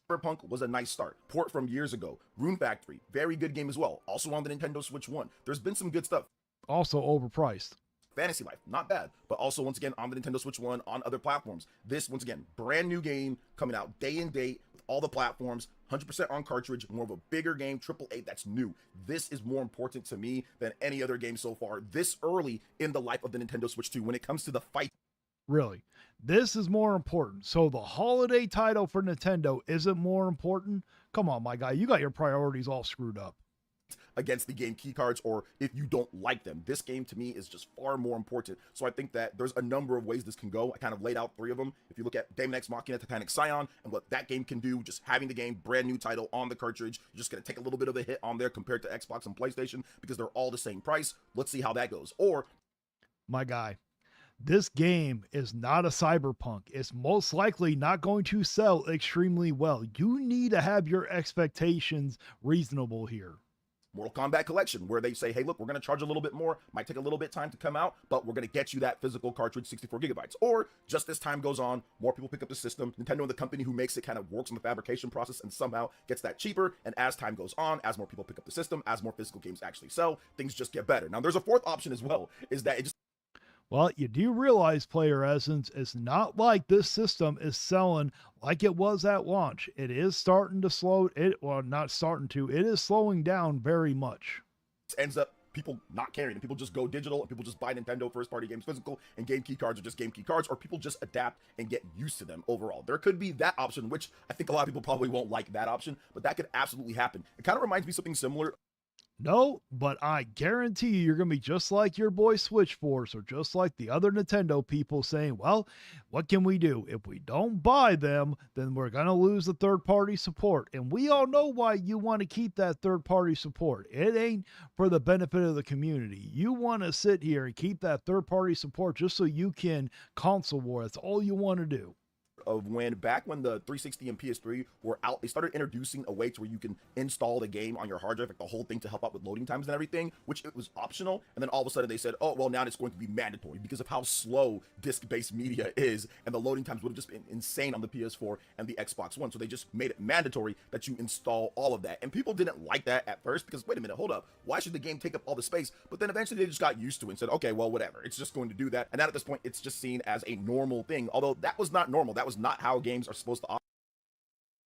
Cyberpunk was a nice start. Port from years ago. Rune Factory, very good game as well. Also on the Nintendo Switch 1. There's been some good stuff. Also overpriced. Fantasy Life, not bad, but also once again on the Nintendo Switch 1 on other platforms. This, once again, brand new game coming out day and date with all the platforms, 100% on cartridge, more of a bigger game, AAA that's new. This is more important to me than any other game so far this early in the life of the Nintendo Switch 2 when it comes to the fight. Really, this is more important. So the holiday title for Nintendo isn't more important? Come on, my guy, you got your priorities all screwed up. Against the game key cards, or if you don't like them, this game to me is just far more important. So I think that there's a number of ways this can go. I kind of laid out 3 of them. If you look at Damon X Machina, Titanic Scion, and what that game can do, just having the game, brand new title on the cartridge, you're just going to take a little bit of a hit on there compared to Xbox and PlayStation because they're all the same price. Let's see how that goes. Or, my guy, this game is not a Cyberpunk. It's most likely not going to sell extremely well. You need to have your expectations reasonable here. Mortal Kombat Collection, where they say, hey, look, we're going to charge a little bit more, might take a little bit time to come out, but we're going to get you that physical cartridge, 64 gigabytes. Or just as time goes on, more people pick up the system. Nintendo, the company who makes it, kind of works on the fabrication process and somehow gets that cheaper. And as time goes on, as more people pick up the system, as more physical games actually sell, things just get better. Now, there's a fourth option as well, is that it just... Well, you do realize, Player Essence, it's not like this system is selling like it was at launch. It is starting to slow it, well, not starting to, it is slowing down very much. Ends up people not caring, and people just go digital, and people just buy Nintendo first-party games physical, and game key cards are just game key cards, or people just adapt and get used to them overall. There could be that option, which I think a lot of people probably won't like that option, but that could absolutely happen. It kind of reminds me of something similar. No, but I guarantee you're going to be just like your boy Switch Force, or just like the other Nintendo people saying, well, what can we do? If we don't buy them, then we're going to lose the third-party support. And we all know why you want to keep that third-party support. It ain't for the benefit of the community. You want to sit here and keep that third-party support just so you can console war. That's all you want to do. Of when back when the 360 and PS3 were out, they started introducing a way to where you can install the game on your hard drive, like the whole thing, to help out with loading times and everything, which it was optional. And then all of a sudden they said, oh, well, now it's going to be mandatory because of how slow disc-based media is, and the loading times would have just been insane on the PS4 and the Xbox One. So they just made it mandatory that you install all of that. And people didn't like that at first because, wait a minute, hold up, why should the game take up all the space? But then eventually they just got used to it and said, okay, well, whatever, it's just going to do that. And now at this point, it's just seen as a normal thing, although that was not normal. That was not how games are supposed to operate.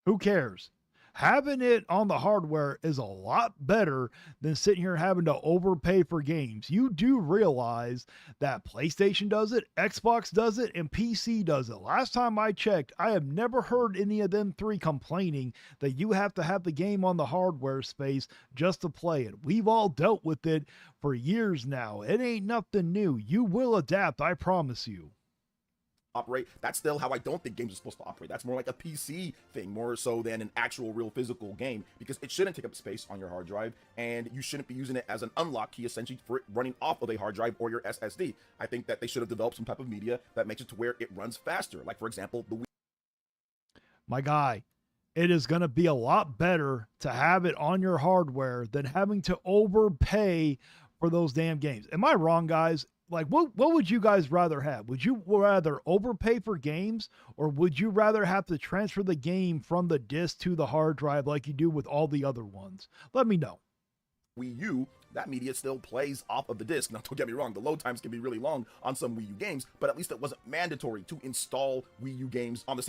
Who cares? Having it on the hardware is a lot better than sitting here having to overpay for games. You do realize that PlayStation does it, Xbox does it, and PC does it. Last time I checked, I have never heard any of them 3 complaining that you have to have the game on the hardware space just to play it. We've all dealt with it for years now. It ain't nothing new. You will adapt, I promise you. Operate. That's still how I don't think games are supposed to operate. That's more like a PC thing, more so than an actual real physical game, because it shouldn't take up space on your hard drive, and you shouldn't be using it as an unlock key essentially for it running off of a hard drive or your SSD. I think that they should have developed some type of media that makes it to where it runs faster. Like, for example, the Wii. My guy, it is going to be a lot better to have it on your hardware than having to overpay for those damn games. Am I wrong, guys? Like, what would you guys rather have? Would you rather overpay for games, or would you rather have to transfer the game from the disc to the hard drive like you do with all the other ones? Let me know. Wii U, that media still plays off of the disc. Now, don't get me wrong, the load times can be really long on some Wii U games, but at least it wasn't mandatory to install Wii U games on the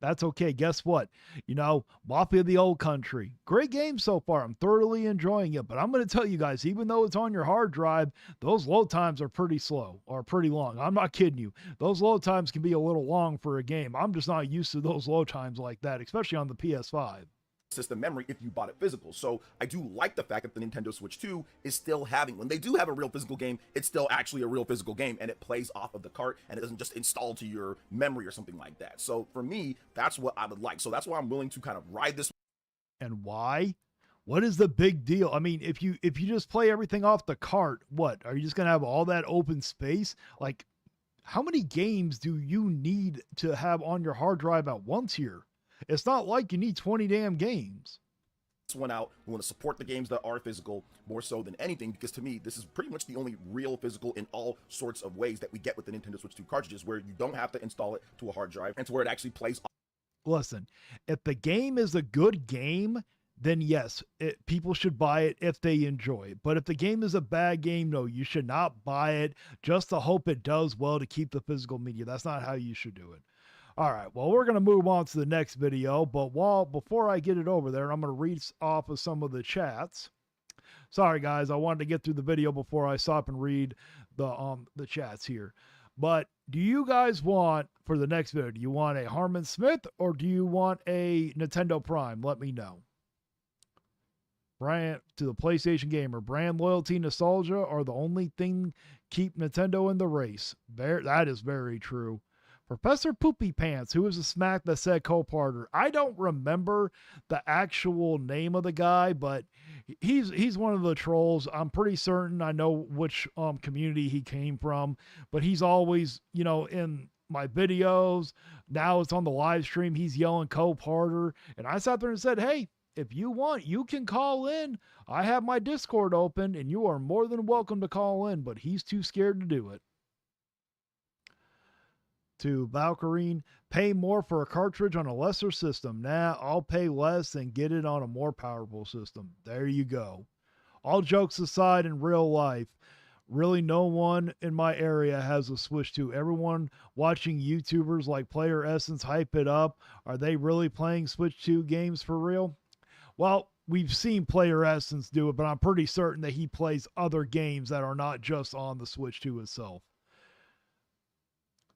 That's okay. Guess what? You know, Mafia of the Old Country. Great game so far. I'm thoroughly enjoying it. But I'm going to tell you guys, even though it's on your hard drive, those load times are pretty slow or pretty long. I'm not kidding you. Those load times can be a little long for a game. I'm just not used to those load times like that, especially on the PS5. system memory if you bought it physical. So I do like the fact that the Nintendo Switch 2 is still having, when they do have a real physical game, it's still actually a real physical game and it plays off of the cart and it doesn't just install to your memory or something like that. So for me, that's what I would like. So that's why I'm willing to kind of ride this. And why? What is the big deal? I mean, if you just play everything off the cart, what? Are you just going to have all that open space? Like, how many games do you need to have on your hard drive at once here? It's not like you need 20 damn games. One out. We want to support the games that are physical more so than anything, because to me, this is pretty much the only real physical in all sorts of ways that we get with the Nintendo Switch 2 cartridges, where you don't have to install it to a hard drive and to where it actually plays. Listen, if the game is a good game, then yes, people should buy it if they enjoy it. But if the game is a bad game, no, you should not buy it just to hope it does well to keep the physical media. That's not how you should do it. All right, well, we're going to move on to the next video, but before I get it over there, I'm going to read off of some of the chats. Sorry, guys, I wanted to get through the video before I stop and read the chats here. But do you guys want, for the next video, do you want a Harmon Smith or do you want a Nintendo Prime? Let me know. Brand to the PlayStation gamer, brand loyalty, nostalgia are the only thing keep Nintendo in the race. That is very true. Professor Poopy Pants, who was a smack that said co-partner. I don't remember the actual name of the guy, but he's one of the trolls. I'm pretty certain I know which community he came from, but he's always, you know, in my videos. Now it's on the live stream. He's yelling co-partner, and I sat there and said, hey, if you want, you can call in. I have my Discord open, and you are more than welcome to call in, but he's too scared to do it. To Valkyrene, pay more for a cartridge on a lesser system. Nah, I'll pay less and get it on a more powerful system. There you go. All jokes aside, in real life, really no one in my area has a Switch 2. Everyone watching YouTubers like Player Essence hype it up. Are they really playing Switch 2 games for real? Well, we've seen Player Essence do it, but I'm pretty certain that he plays other games that are not just on the Switch 2 itself.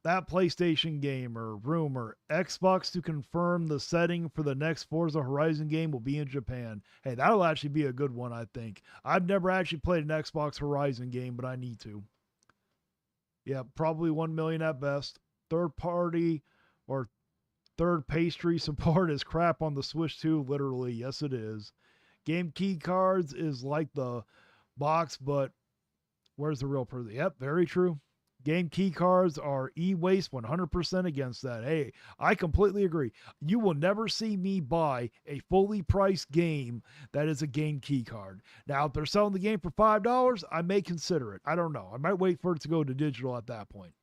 That PlayStation gamer rumor, Xbox to confirm the setting for the next Forza Horizon game will be in Japan. Hey, that'll actually be a good one, I think. I've never actually played an Xbox Horizon game, but I need to. Yeah, probably 1 million at best. Third party or third pastry support is crap on the Switch 2, literally. Yes, it is. Game key cards is like the box, but where's the real person? Yep, very true. Game key cards are e-waste, 100% against that. Hey, I completely agree. You will never see me buy a fully priced game that is a game key card. Now, if they're selling the game for $5, I may consider it. I don't know. I might wait for it to go to digital at that point.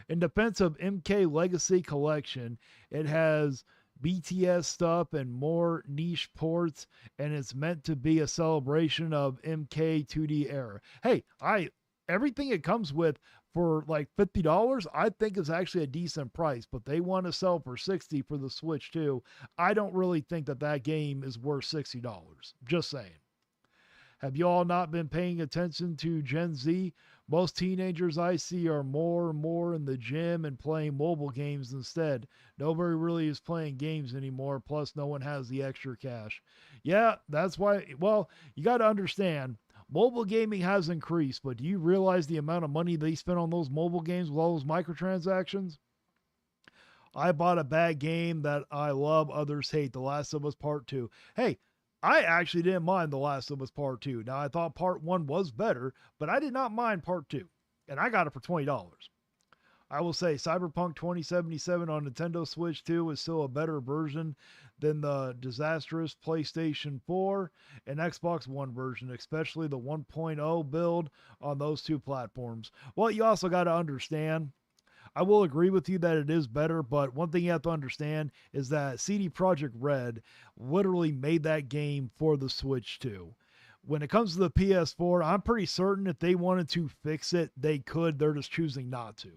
In defense of MK Legacy Collection, it has BTS stuff and more niche ports, and it's meant to be a celebration of MK 2D era. Hey, everything it comes with for like $50, I think is actually a decent price, but they want to sell for $60 for the Switch 2. I don't really think that game is worth $60. Just saying. Have you all not been paying attention to Gen Z? Most teenagers I see are more and more in the gym and playing mobile games instead. Nobody really is playing games anymore, plus no one has the extra cash. Yeah, that's why, well, you got to understand, mobile gaming has increased, but do you realize the amount of money they spend on those mobile games with all those microtransactions? I bought a bad game that I love, others hate, The Last of Us Part 2. Hey, I actually didn't mind The Last of Us Part 2. Now, I thought Part 1 was better, but I did not mind Part 2, and I got it for $20. I will say Cyberpunk 2077 on Nintendo Switch 2 is still a better version than the disastrous PlayStation 4 and Xbox One version, especially the 1.0 build on those two platforms. Well, you also got to understand, I will agree with you that it is better, but one thing you have to understand is that CD Projekt Red literally made that game for the Switch 2. When it comes to the PS4, I'm pretty certain if they wanted to fix it, they could. They're just choosing not to.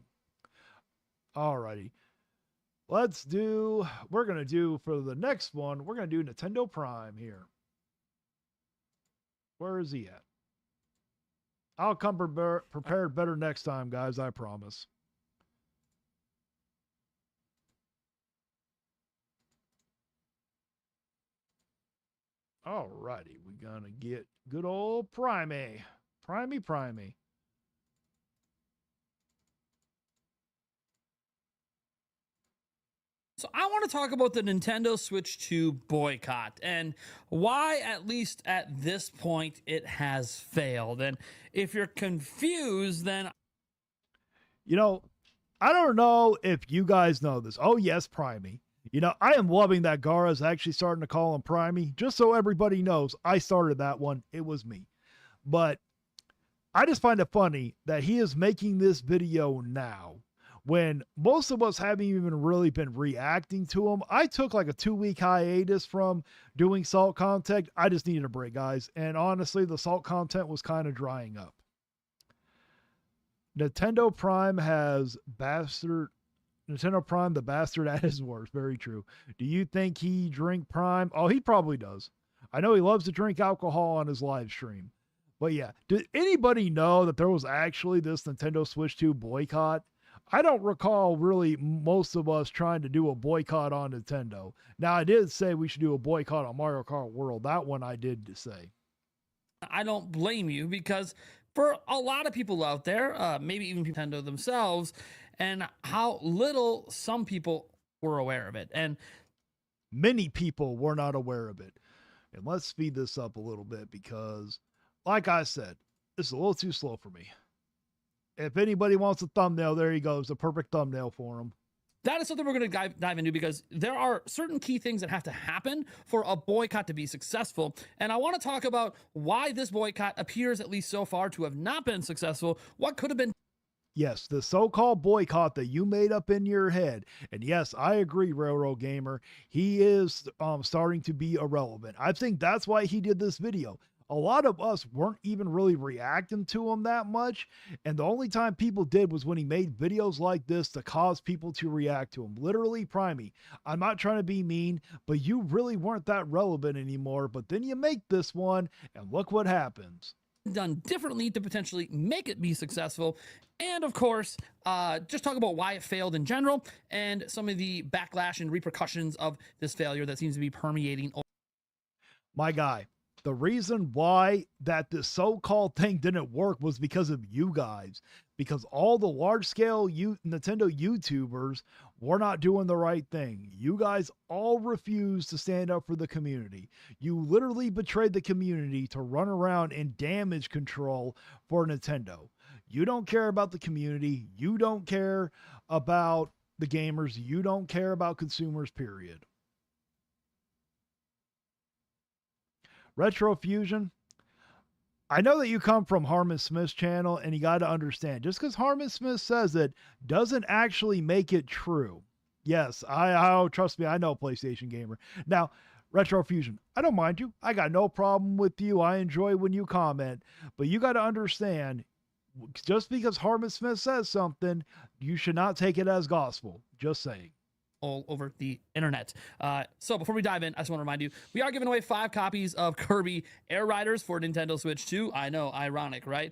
Alrighty. We're going to do for the next one, we're going to do Nintendo Prime here. Where is he at? I'll come prepared better next time, guys, I promise. Alrighty, we're going to get good old Primey. Primey. So I want to talk about the Nintendo Switch 2 boycott and why, at least at this point, it has failed. And if you're confused, then... You know, I don't know if you guys know this. Oh, yes, Primey. You know, I am loving that Gara's actually starting to call him Primey. Just so everybody knows, I started that one. It was me. But I just find it funny that he is making this video now, when most of us haven't even really been reacting to him. I took like a 2-week hiatus from doing salt content. I just needed a break, guys. And honestly, the salt content was kind of drying up. Nintendo Prime the bastard at his worst. Very true. Do you think he drink Prime? Oh, he probably does. I know he loves to drink alcohol on his live stream. But yeah, did anybody know that there was actually this Nintendo Switch 2 boycott? I don't recall really most of us trying to do a boycott on Nintendo. Now, I did say we should do a boycott on Mario Kart World. That one I did say. I don't blame you, because for a lot of people out there, maybe even Nintendo themselves, and how little some people were aware of it. And many people were not aware of it. And let's speed this up a little bit because, like I said, this is a little too slow for me. If anybody wants a thumbnail, there you go. It's a perfect thumbnail for them. that is something we're going to dive into, because there are certain key things that have to happen for a boycott to be successful. And I want to talk about why this boycott appears, at least so far, to have not been successful. What could have been. Yes, the so-called boycott that you made up in your head. And yes, I agree, Railroad Gamer. He is starting to be irrelevant. I think that's why he did this video. A lot of us weren't even really reacting to him that much. And the only time people did was when he made videos like this to cause people to react to him. Literally, Primey, I'm not trying to be mean, but you really weren't that relevant anymore. But then you make this one and look what happens. Done differently to potentially make it be successful. And of course, just talk about why it failed in general and some of the backlash and repercussions of this failure that seems to be permeating. My guy, the reason why that this so-called thing didn't work was because of you guys, because all the large-scale Nintendo YouTubers were not doing the right thing. You guys all refused to stand up for the community. You literally betrayed the community to run around and damage control for Nintendo. You don't care about the community. You don't care about the gamers. You don't care about consumers, period. Retro Fusion, I know that you come from Harmon Smith's channel, and you got to understand, just because Harmon Smith says it doesn't actually make it true. Yes, I trust me, I know, PlayStation Gamer. Now, Retro Fusion, I don't mind you. I got no problem with you. I enjoy when you comment, but you got to understand, just because Harmon Smith says something, you should not take it as gospel. Just saying. All over the internet. So before we dive in, I just want to remind you, we are giving away 5 copies of Kirby Air Riders for Nintendo Switch 2. I know, ironic, right?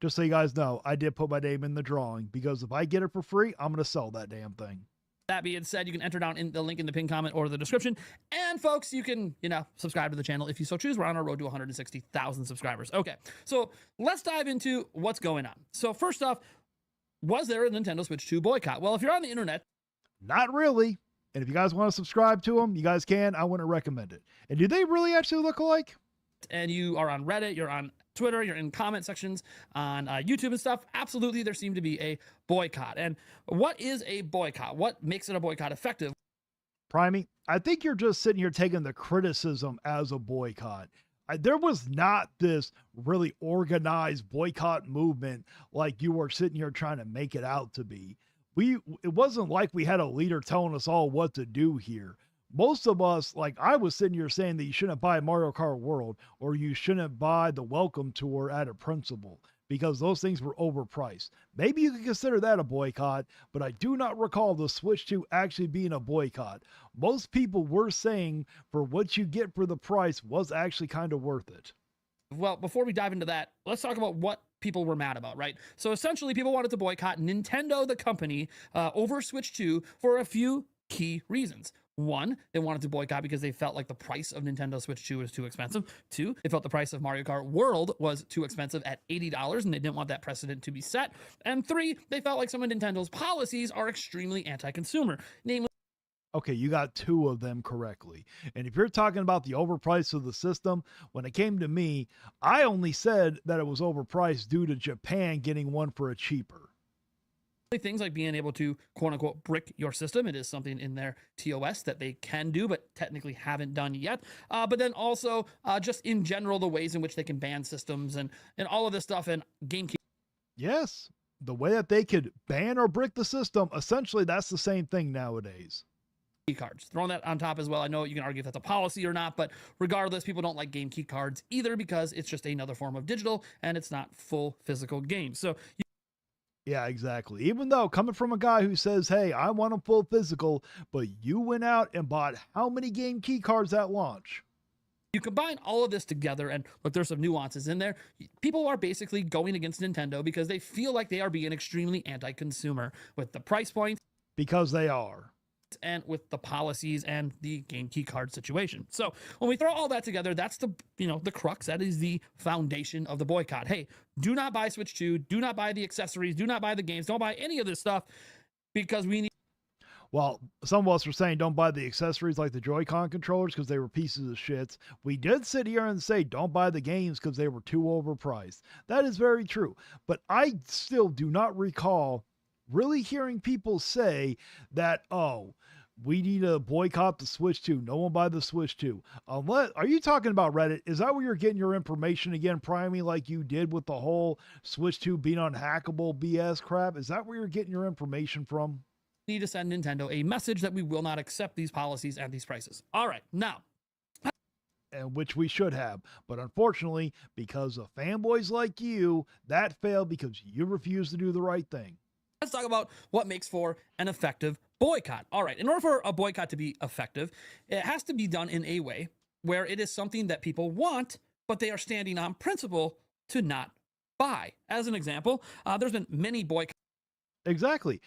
Just so you guys know, I did put my name in the drawing, because if I get it for free, I'm going to sell that damn thing. That being said, you can enter down in the link in the pinned comment or the description. And folks, you can, subscribe to the channel if you so choose. We're on our road to 160,000 subscribers. Okay, so let's dive into what's going on. So first off, was there a Nintendo Switch 2 boycott? Well, if you're on the internet, not really. And if you guys want to subscribe to them, you guys can. I wouldn't recommend it. And do they really actually look alike? And you are on Reddit, you're on Twitter, you're in comment sections on YouTube and stuff, absolutely there seemed to be a boycott. And what is a boycott? What makes it a boycott effective? Primey, I think you're just sitting here taking the criticism as a boycott. There was not this really organized boycott movement like you were sitting here trying to make it out to be. It wasn't like we had a leader telling us all what to do here. most of us, like I was sitting here saying that you shouldn't buy Mario Kart World or you shouldn't buy the Welcome Tour at a principal because those things were overpriced. Maybe you could consider that a boycott, but I do not recall the Switch 2 actually being a boycott. Most people were saying for what you get for the price was actually kind of worth it. Well, before we dive into that, let's talk about what people were mad about, right? So essentially, people wanted to boycott Nintendo, the company, over Switch 2 for a few key reasons. One, they wanted to boycott because they felt like the price of Nintendo Switch 2 was too expensive. Two, they felt the price of Mario Kart World was too expensive at $80 and they didn't want that precedent to be set. And three, they felt like some of Nintendo's policies are extremely anti-consumer, namely Okay, you got two of them correctly. And if you're talking about the overprice of the system, when it came to me, I only said that it was overpriced due to Japan getting one for a cheaper. things like being able to quote unquote brick your system. It is something in their TOS that they can do, but technically haven't done yet. But then also just in general, the ways in which they can ban systems and all of this stuff and GameCube. Yes, the way that they could ban or brick the system, essentially that's the same thing nowadays. Key cards, throwing that on top as well. I know you can argue if that's a policy or not, but regardless, people don't like game key cards either because it's just another form of digital and it's not full physical games. So Yeah, exactly. Even though coming from a guy who says, hey, I want a full physical, but you went out and bought how many game key cards at launch? you combine all of this together, and look, there's some nuances in there. People are basically going against Nintendo because they feel like they are being extremely anti-consumer with the price points. Because they are. And with the policies and the game key card situation. So when we throw all that together, that's the crux. That is the foundation of the boycott. Hey, do not buy Switch 2. Do not buy the accessories. Do not buy the games. Don't buy any of this stuff because we need. Well, some of us were saying don't buy the accessories like the Joy-Con controllers because they were pieces of shit. We did sit here and say don't buy the games because they were too overpriced. That is very true. But I still do not recall really hearing people say that, oh, we need to boycott the Switch 2. No one buy the Switch 2. Are you talking about Reddit? Is that where you're getting your information again, Primey, like you did with the whole Switch 2 being unhackable BS crap? Is that where you're getting your information from? Need to send Nintendo a message that we will not accept these policies and these prices. All right, now. And which we should have. But unfortunately, because of fanboys like you, that failed because you refused to do the right thing. Let's talk about what makes for an effective boycott. All right, in order for a boycott to be effective, it has to be done in a way where it is something that people want, but they are standing on principle to not buy. As an example, there's been many boycotts. Exactly.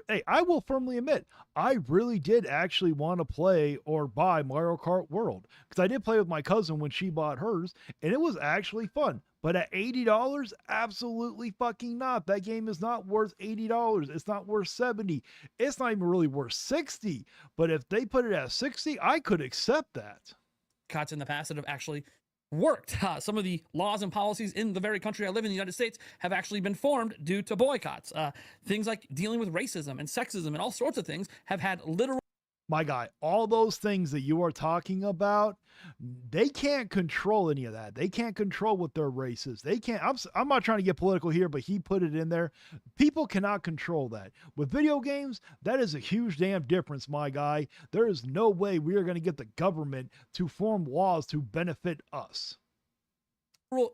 Hey, I will firmly admit, I really did actually want to play or buy Mario Kart World because I did play with my cousin when she bought hers, and it was actually fun. But at $80, absolutely fucking not. That game is not worth $80. It's not worth $70. It's not even really worth $60. But if they put it at $60, I could accept that. Boycotts in the past that have actually worked. Some of the laws and policies in the very country I live in, the United States, have actually been formed due to boycotts. Things like dealing with racism and sexism and all sorts of things have had literal. My guy, all those things that you are talking about, they can't control any of that. They can't control what their race is. They can't. I'm not trying to get political here, but he put it in there. People cannot control that. With video games, that is a huge damn difference, my guy. There is no way we are going to get the government to form laws to benefit us.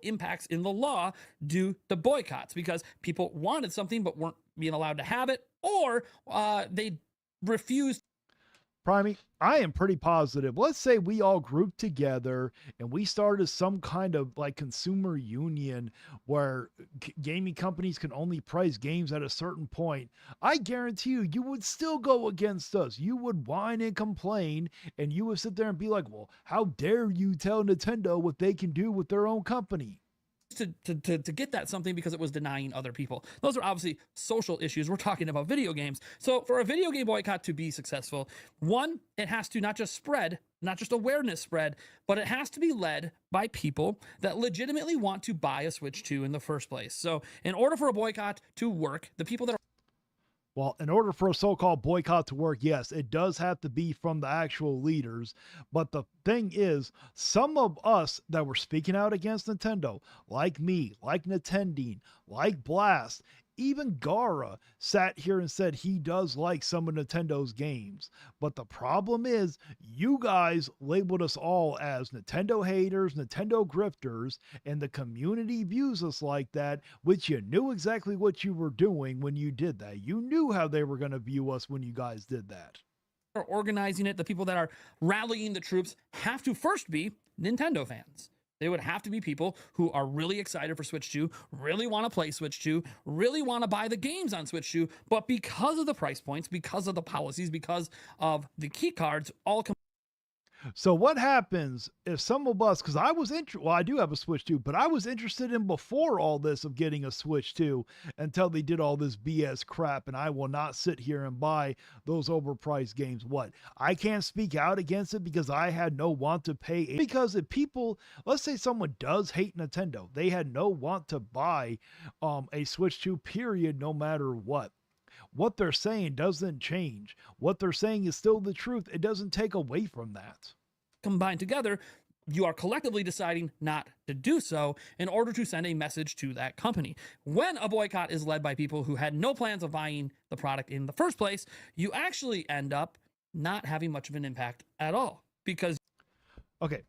Impacts in the law due to boycotts because people wanted something but weren't being allowed to have it, or they refused. Primey, I am pretty positive. Let's say we all grouped together and we started some kind of like consumer union where gaming companies can only price games at a certain point. I guarantee you would still go against us. You would whine and complain and you would sit there and be like, well, how dare you tell Nintendo what they can do with their own company? To get that something because it was denying other people. Those are obviously social issues. We're talking about video games. So for a video game boycott to be successful, one, it has to not just awareness spread, but it has to be led by people that legitimately want to buy a Switch 2 in the first place. So in order for a boycott to work, the people that are. Well, in order for a so-called boycott to work, yes, it does have to be from the actual leaders. But the thing is, some of us that were speaking out against Nintendo, like me, like Nintendine, like Blast, even Gara sat here and said he does like some of Nintendo's games. But the problem is, you guys labeled us all as Nintendo haters, Nintendo grifters, and the community views us like that, which you knew exactly what you were doing when you did that. You knew how they were going to view us when you guys did that. Are organizing it, the people that are rallying the troops have to first be Nintendo fans. They would have to be people who are really excited for Switch 2, really want to play Switch 2, really want to buy the games on Switch 2, but because of the price points, because of the policies, because of the key cards, all So what happens if some of us, because I was interested, well, I do have a Switch 2, but I was interested in before all this of getting a Switch 2 until they did all this BS crap, and I will not sit here and buy those overpriced games. What? I can't speak out against it because I had no want to pay. Because if people, let's say someone does hate Nintendo, they had no want to buy a Switch 2 period, no matter what. What they're saying doesn't change. What they're saying is still the truth. It doesn't take away from that. combined together, you are collectively deciding not to do so in order to send a message to that company. When a boycott is led by people who had no plans of buying the product in the first place, you actually end up not having much of an impact at all because... Okay,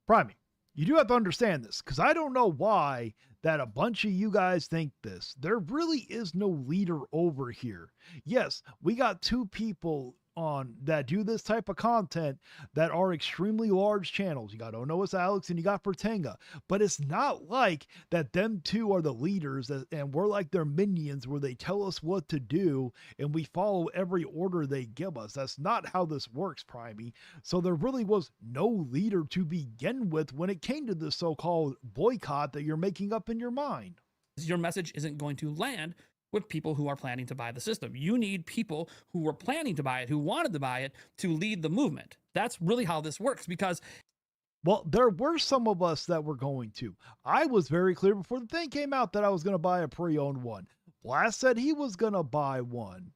Primey, you do have to understand this, because I don't know why that a bunch of you guys think this. There really is no leader over here. Yes, we got two people on that do this type of content that are extremely large channels. You got Oh No It's Alex and you got Vertenga, but it's not like that them two are the leaders and we're like their minions where they tell us what to do and we follow every order they give us. That's not how this works, Primey. So there really was no leader to begin with when it came to this so-called boycott that you're making up in your mind. your message isn't going to land with people who are planning to buy the system. You need people who were planning to buy it, who wanted to buy it, to lead the movement. That's really how this works because... Well, there were some of us that were going to. I was very clear before the thing came out that I was going to buy a pre-owned one. Blast said he was going to buy one.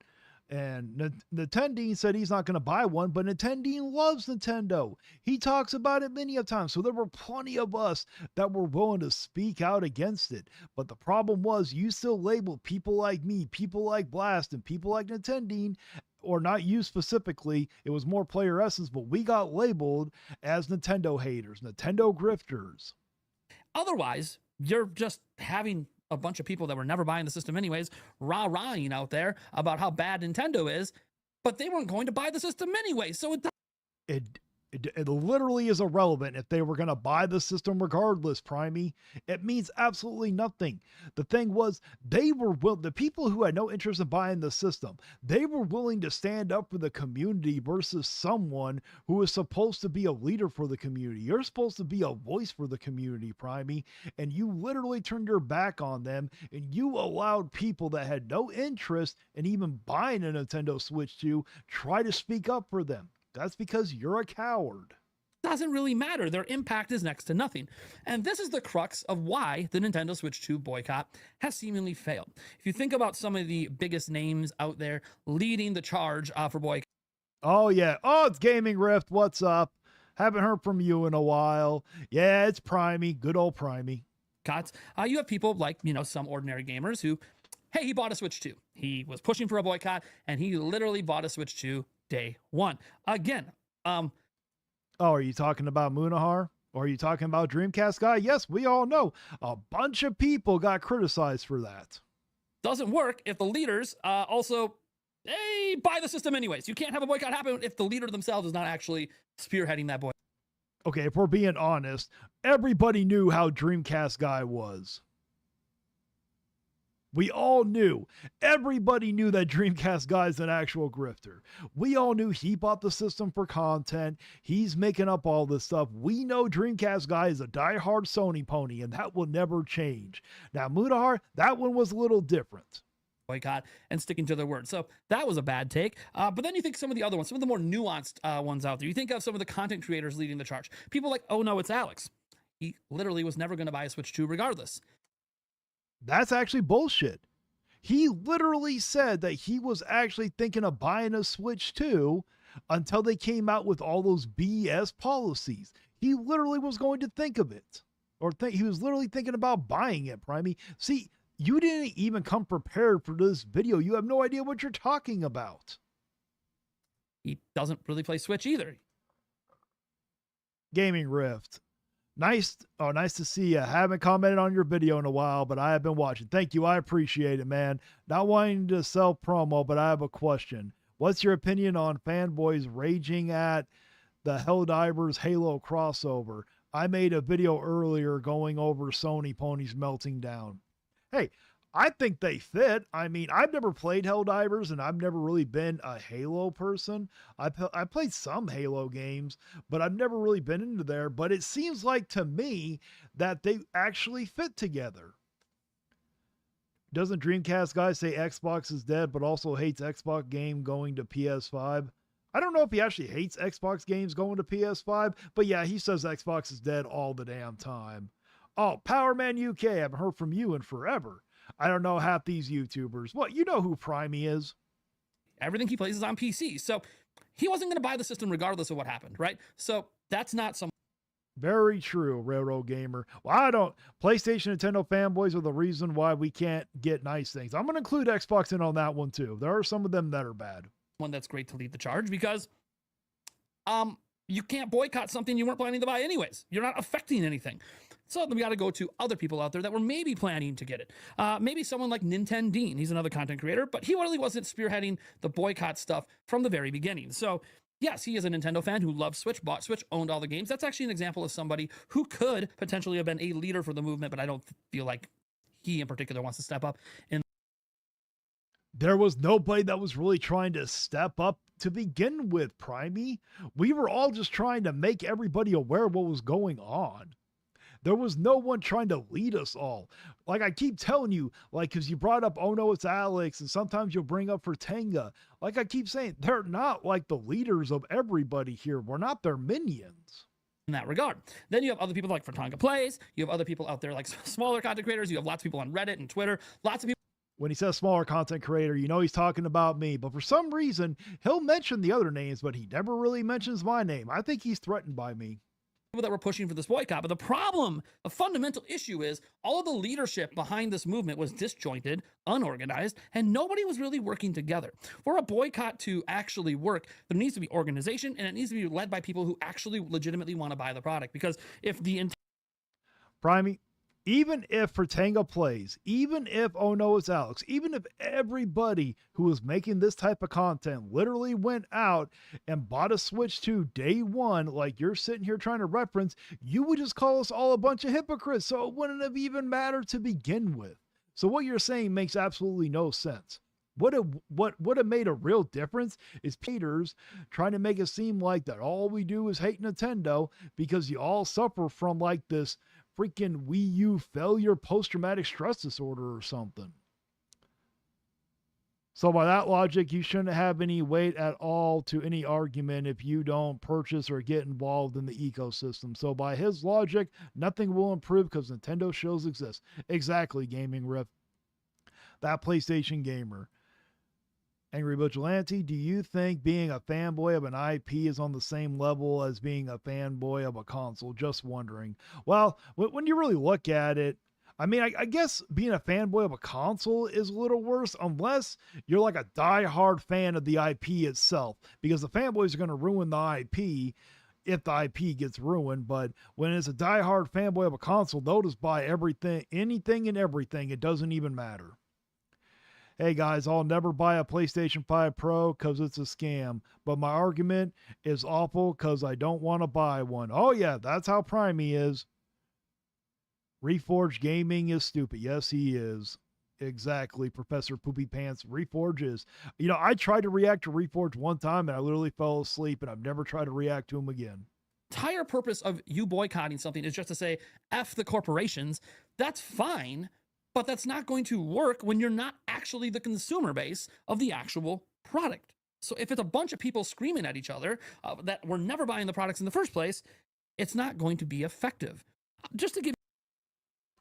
And Nintendine said he's not going to buy one, but Nintendine loves Nintendo. He talks about it many a time. So there were plenty of us that were willing to speak out against it. But the problem was you still labeled people like me, people like Blast, and people like Nintendine, or not you specifically. It was more Player Essence, but we got labeled as Nintendo haters, Nintendo grifters. Otherwise, you're just having a bunch of people that were never buying the system anyways, rah-rahing out there about how bad Nintendo is, but they weren't going to buy the system anyway. So it literally is irrelevant if they were going to buy the system regardless, Primey. It means absolutely nothing. The thing was, the people who had no interest in buying the system, they were willing to stand up for the community versus someone who is supposed to be a leader for the community. You're supposed to be a voice for the community, Primey, and you literally turned your back on them and you allowed people that had no interest in even buying a Nintendo Switch 2 try to speak up for them. That's because you're a coward. Doesn't really matter. Their impact is next to nothing. And this is the crux of why the Nintendo Switch 2 boycott has seemingly failed. If you think about some of the biggest names out there leading the charge for boycott. Oh, yeah. Oh, it's Gaming Rift. What's up? Haven't heard from you in a while. Yeah, it's Primey. Good old Primey. You have people like, some ordinary gamers who, hey, he bought a Switch 2. He was pushing for a boycott, and he literally bought a Switch 2 day one. Again, oh, are you talking about Munahar? Or are you talking about Dreamcast Guy? Yes, we all know a bunch of people got criticized for that. Doesn't work if the leaders also buy the system anyways. You can't have a boycott happen if the leader themselves is not actually spearheading that boycott. Okay, if we're being honest, everybody knew how Dreamcast Guy was. We all knew. Everybody knew that Dreamcast Guy's an actual grifter. We all knew he bought the system for content. He's making up all this stuff. We know Dreamcast Guy is a diehard Sony pony, and that will never change. Now, Munahar, that one was a little different. Boycott and sticking to their word. So that was a bad take. But then you think some of the other ones, some of the more nuanced ones out there. You think of some of the content creators leading the charge. People like, oh no, it's Alex. He literally was never going to buy a Switch 2 regardless. That's actually bullshit. He literally said that he was actually thinking of buying a Switch 2 until they came out with all those BS policies. He literally was going to think of it. He was literally thinking about buying it, Primey. See, You didn't even come prepared for this video. You have no idea what you're talking about. He doesn't really play Switch either. Gaming Rift. Nice to see you. Haven't commented on your video in a while, but I have been watching. Thank you. I appreciate it, man. Not wanting to sell promo, but I have a question. What's your opinion on fanboys raging at the Helldivers Halo crossover? I made a video earlier going over Sony ponies melting down. Hey, I think they fit. I mean, I've never played Helldivers, and I've never really been a Halo person. I played some Halo games, but I've never really been into there. But it seems like to me that they actually fit together. Doesn't Dreamcast guy say Xbox is dead, but also hates Xbox game going to PS5? I don't know if he actually hates Xbox games going to PS5, but yeah, he says Xbox is dead all the damn time. Oh, Powerman UK, I haven't heard from you in forever. I don't know half these YouTubers. What, you know who Primey is? Everything he plays is on PC. So he wasn't going to buy the system regardless of what happened, right? So that's not some. Very true, Railroad Gamer. Well, PlayStation and Nintendo fanboys are the reason why we can't get nice things. I'm going to include Xbox in on that one too. There are some of them that are bad. One that's great to lead the charge because you can't boycott something you weren't planning to buy anyways. You're not affecting anything. So then we got to go to other people out there that were maybe planning to get it. Maybe someone like Nintendo Dean. He's another content creator, but he really wasn't spearheading the boycott stuff from the very beginning. So yes, he is a Nintendo fan who loves Switch, bought Switch, owned all the games. That's actually an example of somebody who could potentially have been a leader for the movement, but I don't feel like he in particular wants to step up. And there was nobody that was really trying to step up to begin with, Primey. We were all just trying to make everybody aware of what was going on. There was no one trying to lead us all. Like I keep telling you, like, because you brought up, oh no, it's Alex, and sometimes you'll bring up Fortenga. Like I keep saying, they're not like the leaders of everybody here. We're not their minions. in that regard. Then you have other people like Fortenga Plays. You have other people out there like smaller content creators. You have lots of people on Reddit and Twitter. Lots of people. When he says smaller content creator, you know he's talking about me. But for some reason, he'll mention the other names, but he never really mentions my name. I think he's threatened by me. That were pushing for this boycott. But the problem, the fundamental issue is all of the leadership behind this movement was disjointed, unorganized, and nobody was really working together. For a boycott to actually work, there needs to be organization, and it needs to be led by people who actually legitimately want to buy the product. Because if the Primey, even if Fortenga Plays, even if Oh No It's Alex, even if everybody who was making this type of content literally went out and bought a Switch 2 day one, like you're sitting here trying to reference, you would just call us all a bunch of hypocrites, so it wouldn't have even mattered to begin with. So what you're saying makes absolutely no sense. What would have made a real difference is Peters trying to make it seem like that all we do is hate Nintendo because you all suffer from like this freaking Wii U failure post-traumatic stress disorder or something. So by that logic, you shouldn't have any weight at all to any argument if you don't purchase or get involved in the ecosystem. So by his logic, nothing will improve because Nintendo shows exist. Exactly, Gaming Rift. That PlayStation gamer. Angry Vigilante, do you think being a fanboy of an IP is on the same level as being a fanboy of a console? Just wondering. Well, when you really look at it, I mean, I guess being a fanboy of a console is a little worse unless you're like a die-hard fan of the IP itself, because the fanboys are going to ruin the IP if the IP gets ruined. But when it's a die-hard fanboy of a console, they'll just buy everything, anything and everything. It doesn't even matter. Hey guys, I'll never buy a PlayStation 5 Pro because it's a scam. But my argument is awful because I don't want to buy one. Oh yeah, that's how Primey is. Reforged Gaming is stupid. Yes, he is. Exactly, Professor Poopy Pants. Reforge is. You know, I tried to react to Reforge one time and I literally fell asleep, and I've never tried to react to him again. Entire purpose of you boycotting something is just to say, F the corporations. That's fine. But that's not going to work when you're not actually the consumer base of the actual product. So if it's a bunch of people screaming at each other that were never buying the products in the first place, it's not going to be effective. Just to give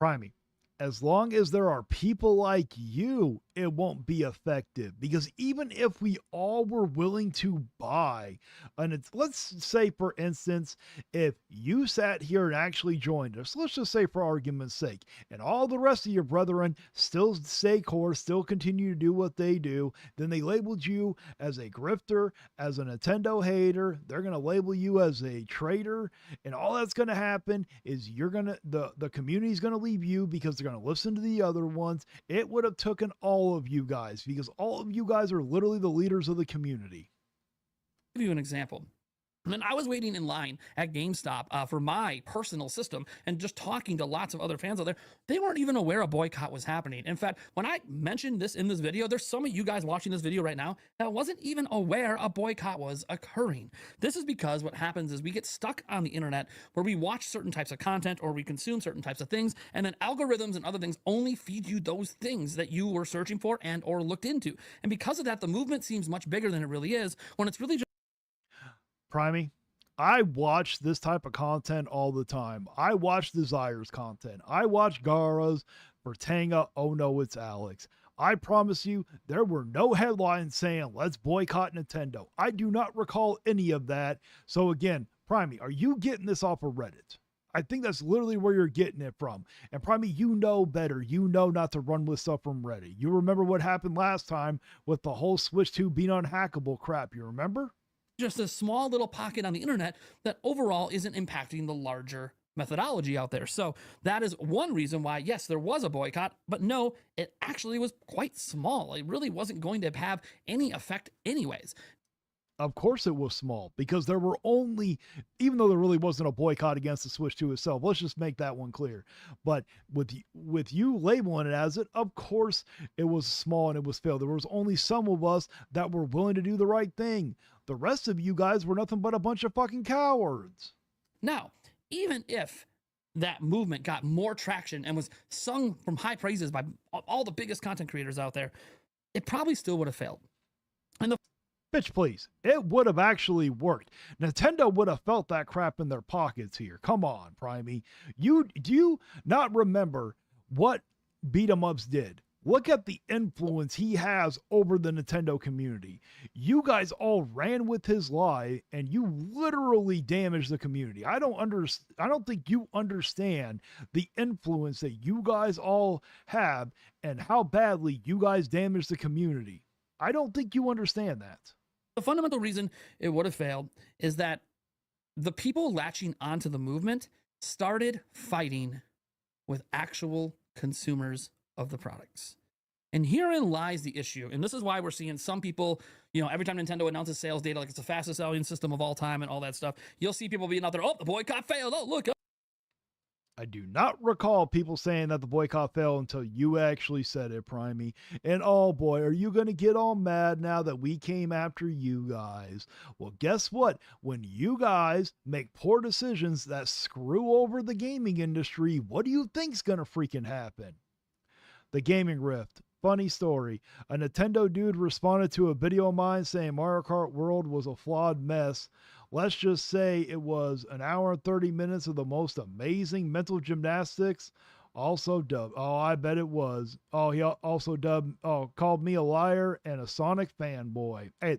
Primey, as long as there are people like you it won't be effective, because even if we all were willing to buy, and it's, let's say for instance, if you sat here and actually joined us, let's just say for argument's sake, and all the rest of your brethren still stay core, still continue to do what they do, then they labeled you as a grifter, as a Nintendo hater, they're going to label you as a traitor, and all that's going to happen is you're going to, the community's going to leave you because they're going to listen to the other ones. It would have taken all of you guys, because all of you guys are literally the leaders of the community. Give you an example. And I was waiting in line at GameStop for my personal system and just talking to lots of other fans out there. They weren't even aware a boycott was happening. In fact, when I mentioned this in this video, there's some of you guys watching this video right now that wasn't even aware a boycott was occurring. This is because what happens is we get stuck on the internet where we watch certain types of content or we consume certain types of things, and then algorithms and other things only feed you those things that you were searching for and or looked into. And because of that, the movement seems much bigger than it really is, when it's really just Primey, I watch this type of content all the time. I watch Desire's content. I watch Gara's, Bertanga, oh no, it's Alex. I promise you, there were no headlines saying, let's boycott Nintendo. I do not recall any of that. So again, Primey, are you getting this off of Reddit? I think that's literally where you're getting it from. And Primey, you know better. You know not to run with stuff from Reddit. You remember what happened last time with the whole Switch 2 being unhackable crap. You remember? just a small little pocket on the internet that overall isn't impacting the larger methodology out there. So that is one reason why, yes, there was a boycott, but no, it actually was quite small. It really wasn't going to have any effect anyways. Of course it was small, because there were only, even though there really wasn't a boycott against the Switch 2 itself, let's just make that one clear. But with you labeling it as it, of course it was small and it was failed. There was only some of us that were willing to do the right thing. The rest of you guys were nothing but a bunch of fucking cowards. Now, even if that movement got more traction and was sung from high praises by all the biggest content creators out there, it probably still would have failed. And the Bitch, please. It would have actually worked. Nintendo would have felt that crap in their pockets here. Come on, Primey. Do you not remember what beat 'em ups did? Look at the influence he has over the Nintendo community. You guys all ran with his lie, and you literally damaged the community. I don't think you understand the influence that you guys all have and how badly you guys damaged the community. I don't think you understand that. The fundamental reason it would have failed is that the people latching onto the movement started fighting with actual consumers of the products. And herein lies the issue. And this is why we're seeing some people, every time Nintendo announces sales data, like it's the fastest selling system of all time and all that stuff, you'll see people being out there, oh, the boycott failed. Oh, look. I do not recall people saying that the boycott failed until you actually said it, Primey. And oh boy, are you going to get all mad now that we came after you guys? Well, guess what? When you guys make poor decisions that screw over the gaming industry, what do you think's going to freaking happen? The Gaming Rift. Funny story. A Nintendo dude responded to a video of mine saying Mario Kart World was a flawed mess. Let's just say it was an hour and 30 minutes of the most amazing mental gymnastics. Also dubbed. Oh, I bet it was. Oh, he also called me a liar and a Sonic fanboy. Hey,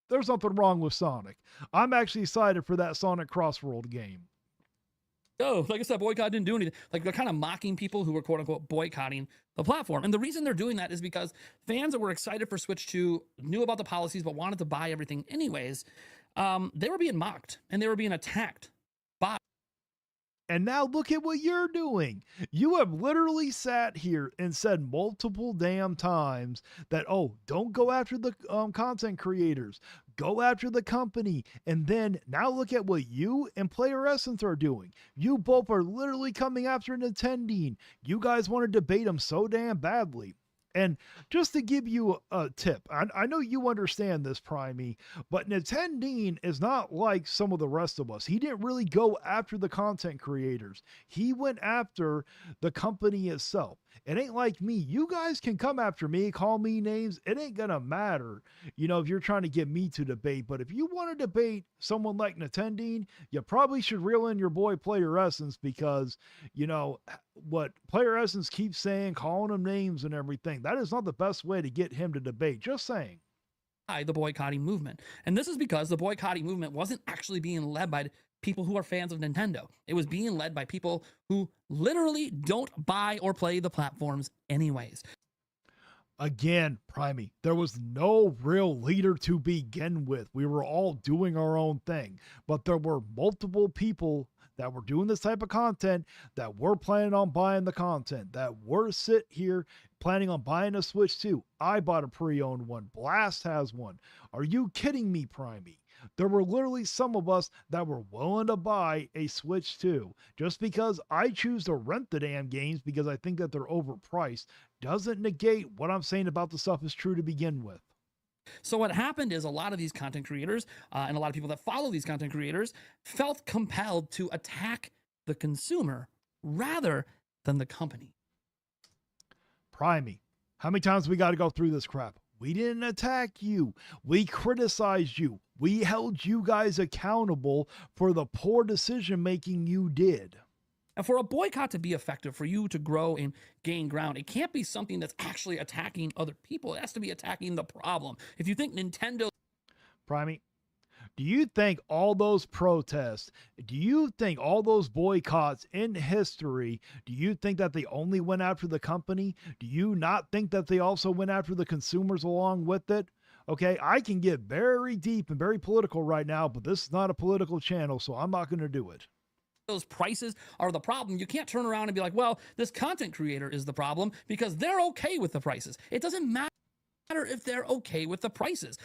there's nothing wrong with Sonic. I'm actually excited for that Sonic Crossworld game. Oh, like I said, boycott didn't do anything. Like, they're kind of mocking people who were quote unquote boycotting the platform. And the reason they're doing that is because fans that were excited for Switch 2 knew about the policies, but wanted to buy everything anyways. They were being mocked and they were being attacked by. And now look at what you're doing. You have literally sat here and said multiple damn times that, oh, don't go after the content creators. Go after the company. And then now look at what you and Player Essence are doing. You both are literally coming after Nintendo. You guys want to debate them so damn badly. And just to give you a tip, I know you understand this, Primey, but Nintendo is not like some of the rest of us. He didn't really go after the content creators. He went after the company itself. It ain't like me. You guys can come after me, call me names. It ain't gonna matter, if you're trying to get me to debate. But if you want to debate someone like Nintendine, you probably should reel in your boy Player Essence, because, what Player Essence keeps saying, calling him names and everything, that is not the best way to get him to debate. Just saying. The boycotting movement. And this is because the boycotting movement wasn't actually being led by people who are fans of Nintendo. It was being led by people who literally don't buy or play the platforms anyways. Again, Primey, there was no real leader to begin with. We were all doing our own thing, but there were multiple people that were doing this type of content, that were planning on buying the content, that were sit here planning on buying a Switch 2. I bought a pre-owned one. Blast has one. Are you kidding me, Primey? There were literally some of us that were willing to buy a Switch 2. Just because I choose to rent the damn games because I think that they're overpriced doesn't negate what I'm saying about the stuff is true to begin with. So what happened is a lot of these content creators and a lot of people that follow these content creators felt compelled to attack the consumer rather than the company. Primey, how many times we got to go through this crap? We didn't attack you. We criticized you. We held you guys accountable for the poor decision making you did. And for a boycott to be effective, for you to grow and gain ground, it can't be something that's actually attacking other people. It has to be attacking the problem. If you think Nintendo... Primey, do you think all those protests, do you think all those boycotts in history, do you think that they only went after the company? Do you not think that they also went after the consumers along with it? Okay, I can get very deep and very political right now, but this is not a political channel, so I'm not going to do it. Those prices are the problem. You can't turn around and be like, well, this content creator is the problem because they're okay with the prices. It doesn't matter if they're okay with the prices.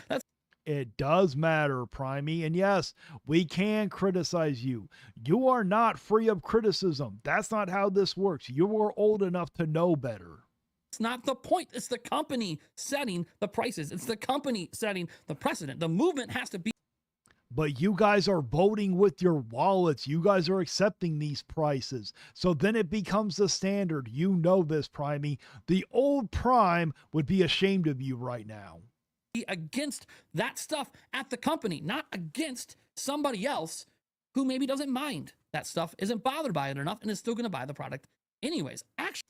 It does matter, Primey. And yes, we can criticize you. You are not free of criticism. That's not how this works. You are old enough to know better. It's not the point. It's the company setting the prices. It's the company setting the precedent. The movement has to be. But you guys are voting with your wallets. You guys are accepting these prices. So then it becomes the standard. You know this, Primey. The old Prime would be ashamed of you right now. Against that stuff at the company, not against somebody else who maybe doesn't mind that stuff, isn't bothered by it enough, and is still going to buy the product anyways. Actually,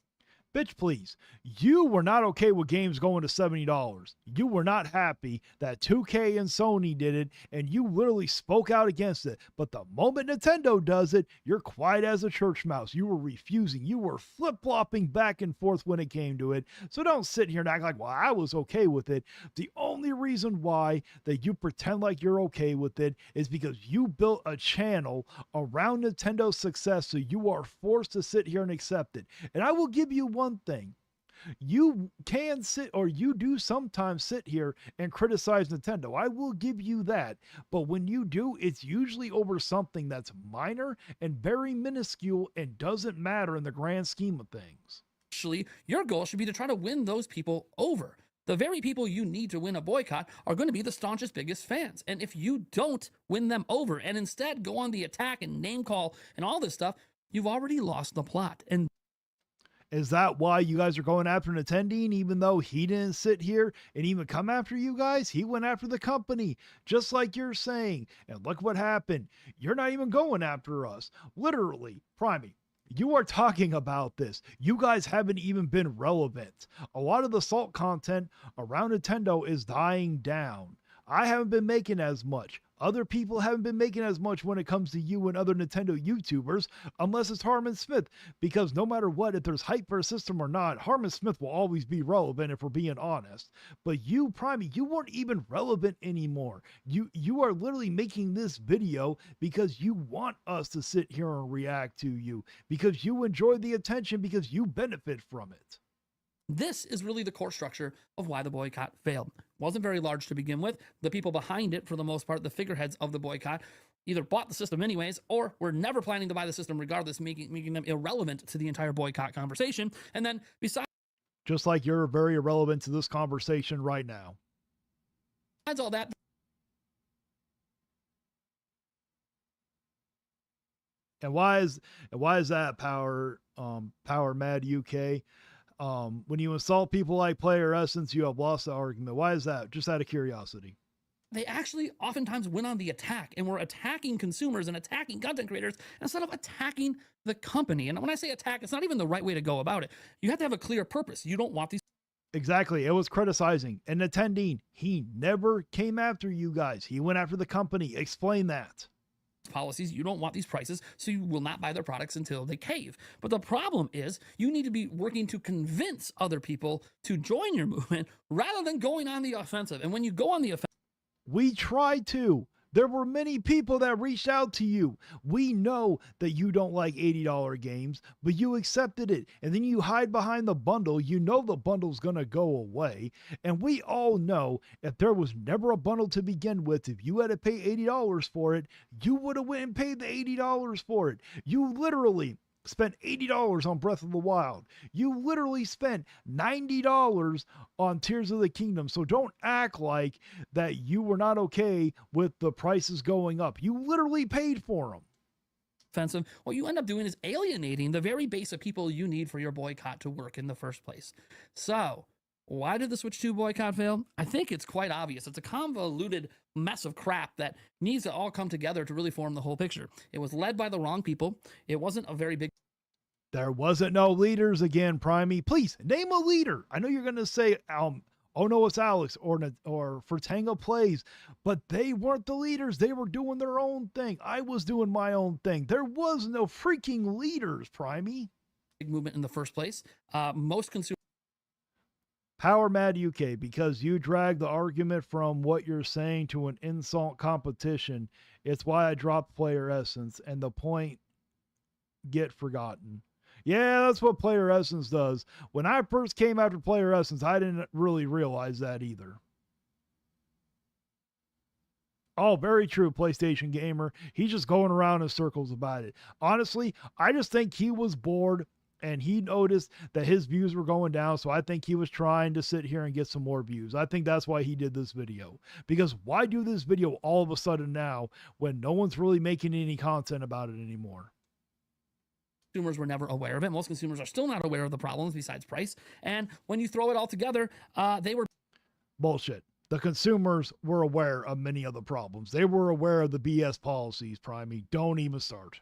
bitch, please. You were not okay with games going to $70. You were not happy that 2K and Sony did it, and you literally spoke out against it. But the moment Nintendo does it, you're quiet as a church mouse. You were refusing. You were flip-flopping back and forth when it came to it. So don't sit here and act like, well, I was okay with it. The only reason why that you pretend like you're okay with it is because you built a channel around Nintendo's success, so you are forced to sit here and accept it. And I will give you one thing. You can sit, or you do sometimes sit here and criticize Nintendo. I will give you that. But when you do, it's usually over something that's minor and very minuscule and doesn't matter in the grand scheme of things. Actually, your goal should be to try to win those people over. The very people you need to win a boycott are going to be the staunchest, biggest fans. And if you don't win them over and instead go on the attack and name call and all this stuff, you've already lost the plot. And is that why you guys are going after Nintendine, even though he didn't sit here and even come after you guys? He went after the company, just like you're saying. And look what happened. You're not even going after us. Literally, Primey, you are talking about this. You guys haven't even been relevant. A lot of the salt content around Nintendo is dying down. I haven't been making as much. Other people haven't been making as much when it comes to you and other Nintendo YouTubers, unless it's Harmon Smith, because no matter what, if there's hype for a system or not, Harmon Smith will always be relevant if we're being honest. But you, Primey, you weren't even relevant anymore. You are literally making this video because you want us to sit here and react to you, because you enjoy the attention, because you benefit from it. this is really the core structure of why the boycott failed. Wasn't very large to begin with. The people behind it, for the most part, the figureheads of the boycott, either bought the system anyways, or were never planning to buy the system regardless, making them irrelevant to the entire boycott conversation. And then besides Just like you're very irrelevant to this conversation right now. all that, And why is that Power Mad UK? When you insult people like Player Essence, you have lost the argument. Why is that? Just out of curiosity. They actually oftentimes went on the attack, and we're attacking consumers and attacking content creators instead of attacking the company. And when I say attack, it's not even the right way to go about it. You have to have a clear purpose. You don't want these. Exactly. It was criticizing. And attending, he never came after you guys. He went after the company. Explain that. Policies, you don't want these prices, so you will not buy their products until they cave. But the problem is you need to be working to convince other people to join your movement rather than going on the offensive. And when you go on the offensive, we tried to. There were many people that reached out to you. We know that you don't like $80 games, but you accepted it. And then you hide behind the bundle. You know the bundle's going to go away. And we all know if there was never a bundle to begin with, if you had to pay $80 for it, you would have went and paid the $80 for it. You literally spent $80 on Breath of the Wild. You literally spent $90 on Tears of the Kingdom. So don't act like that you were not okay with the prices going up. You literally paid for them. offensive, what you end up doing is alienating the very base of people you need for your boycott to work in the first place. So why did the Switch 2 boycott fail? I think it's quite obvious. It's a convoluted mess of crap that needs to all come together to really form the whole picture. It was led by the wrong people. It wasn't a very big. There wasn't no leaders again, Primey. Please name a leader. I know you're going to say, oh no, it's Alex or Fertanga Plays, but they weren't the leaders. They were doing their own thing. I was doing my own thing. There was no freaking leaders, Primey. Big movement in the first place. Most consumers. Power Mad UK, because you drag the argument from what you're saying to an insult competition. It's why I dropped Player Essence and the point get forgotten. Yeah, that's what Player Essence does. When I first came after Player Essence, I didn't really realize that either. Oh, very true, PlayStation Gamer. He's just going around in circles about it. Honestly, I just think he was bored and he noticed that his views were going down, so I think he was trying to sit here and get some more views. I think that's why he did this video. Because why do this video all of a sudden now when no one's really making any content about it anymore? Consumers were never aware of it. Most consumers are still not aware of the problems besides price. And when you throw it all together, they were bullshit. The consumers were aware of many of the problems. They were aware of the BS policies, Primey. Don't even start.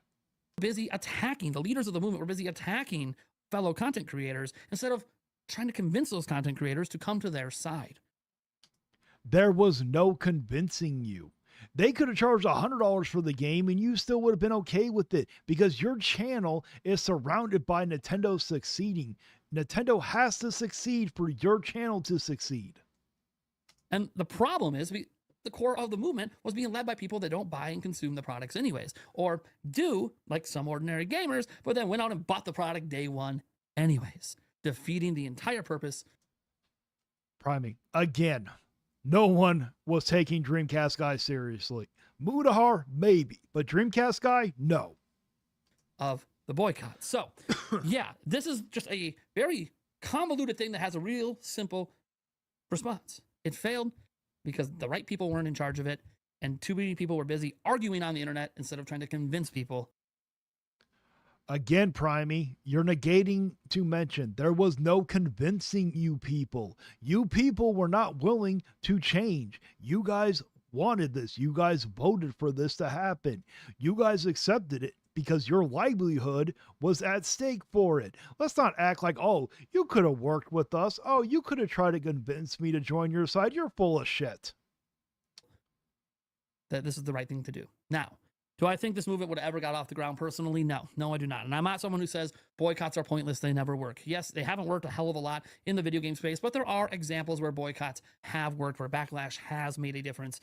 Busy attacking. The leaders of the movement were busy attacking fellow content creators instead of trying to convince those content creators to come to their side. There was no convincing you. They could have charged $100 for the game and you still would have been okay with it because your channel is surrounded by Nintendo succeeding. Nintendo has to succeed for your channel to succeed. And the problem is the core of the movement was being led by people that don't buy and consume the products anyways, or do like some ordinary gamers, but then went out and bought the product day one anyways, defeating the entire purpose. Primey, again, no one was taking Dreamcast Guy seriously. Mudahar, maybe, but Dreamcast Guy, no. Of the boycott. So, yeah, this is just a very convoluted thing that has a real simple response. It failed because the right people weren't in charge of it, and too many people were busy arguing on the internet instead of trying to convince people. Again, Primey, you're negating to mention there was no convincing you people. You people were not willing to change. You guys wanted this. You guys voted for this to happen. You guys accepted it because your livelihood was at stake for it. Let's not act like, oh, you could have worked with us. Oh, you could have tried to convince me to join your side. You're full of shit. That this is the right thing to do. Now, do I think this movement would have ever got off the ground personally? No, I do not. And I'm not someone who says boycotts are pointless. They never work. Yes, they haven't worked a hell of a lot in the video game space, but there are examples where boycotts have worked, where backlash has made a difference.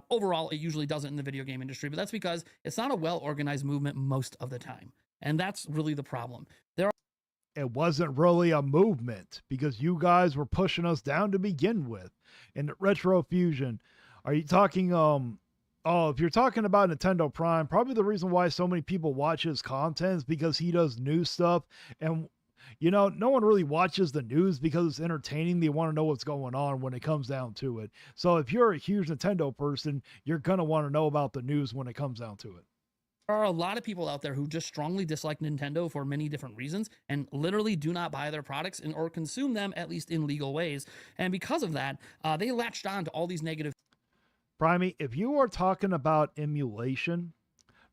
Overall, it usually doesn't in the video game industry, but that's because it's not a well-organized movement most of the time. And that's really the problem. It wasn't really a movement because you guys were pushing us down to begin with. And Retro Fusion, are you talking, oh, if you're talking about Nintendo Prime, probably the reason why so many people watch his content is because he does news stuff. And, you know, no one really watches the news because it's entertaining. They want to know what's going on when it comes down to it. So if you're a huge Nintendo person, you're going to want to know about the news when it comes down to it. There are a lot of people out there who just strongly dislike Nintendo for many different reasons and literally do not buy their products or consume them, at least in legal ways. And because of that, they latched on to all these negative Primey, if you are talking about emulation,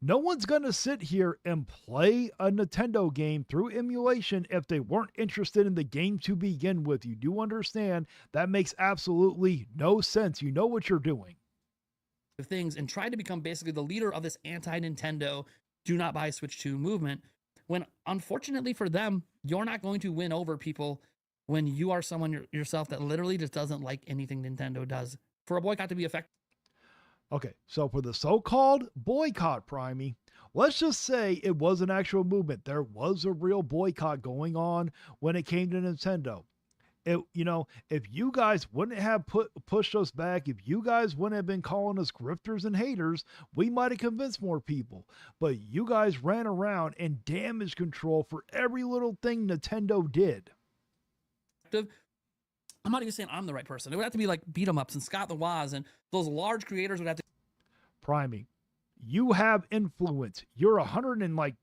no one's going to sit here and play a Nintendo game through emulation if they weren't interested in the game to begin with. You do understand that makes absolutely no sense. You know what you're doing. things and tried to become basically the leader of this anti-Nintendo do not buy Switch 2 movement, when unfortunately for them, you're not going to win over people when you are someone yourself that literally just doesn't like anything Nintendo does. For a boycott to be effective. Okay, so for the so-called boycott, Primey, let's just say it was an actual movement. There was a real boycott going on when it came to Nintendo. If you guys wouldn't have pushed us back, if you guys wouldn't have been calling us grifters and haters, we might have convinced more people. But you guys ran around and damage control for every little thing Nintendo did. I'm not even saying I'm the right person. It would have to be like beat 'em ups and Scott the Woz, and those large creators would have to. Primey, you have influence. You're 100 and like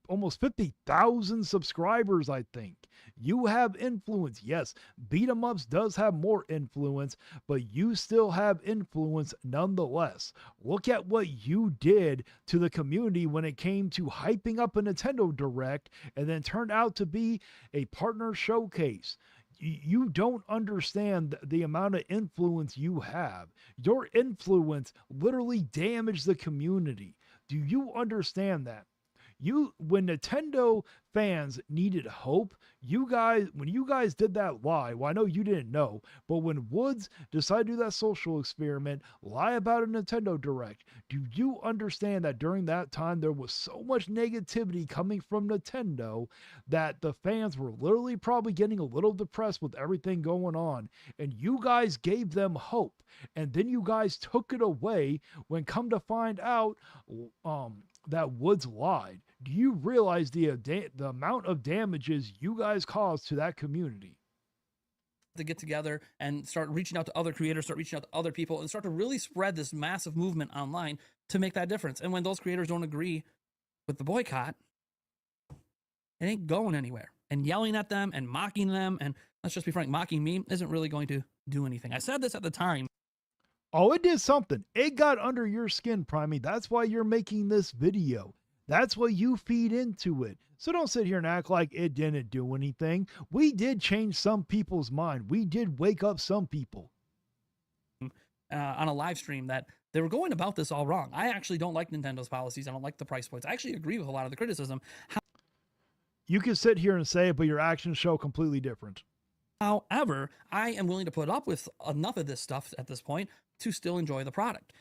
almost 50,000 subscribers, I think. You have influence. Yes, beat 'em ups does have more influence, but you still have influence nonetheless. Look at what you did to the community when it came to hyping up a Nintendo Direct and then turned out to be a partner showcase. You don't understand the amount of influence you have. Your influence literally damaged the community. Do you understand that? When Nintendo fans needed hope, when you guys did that lie, well, I know you didn't know, but when Woods decided to do that social experiment, lie about a Nintendo Direct, do you understand that during that time there was so much negativity coming from Nintendo that the fans were literally probably getting a little depressed with everything going on, and you guys gave them hope, and then you guys took it away when come to find out that Woods lied? Do you realize the amount of damages you guys caused to that community? To get together and start reaching out to other creators, start reaching out to other people, and start to really spread this massive movement online to make that difference. And when those creators don't agree with the boycott, it ain't going anywhere. And yelling at them and mocking them, and let's just be frank, mocking me isn't really going to do anything. I said this at the time. Oh, it did something. It got under your skin, Primey. That's why you're making this video. That's what you feed into it. So don't sit here and act like it didn't do anything. We did change some people's mind. We did wake up some people. On a live stream that they were going about this all wrong. I actually don't like Nintendo's policies. I don't like the price points. I actually agree with a lot of the criticism. You can sit here and say it, but your actions show completely different. However, I am willing to put up with enough of this stuff at this point to still enjoy the product.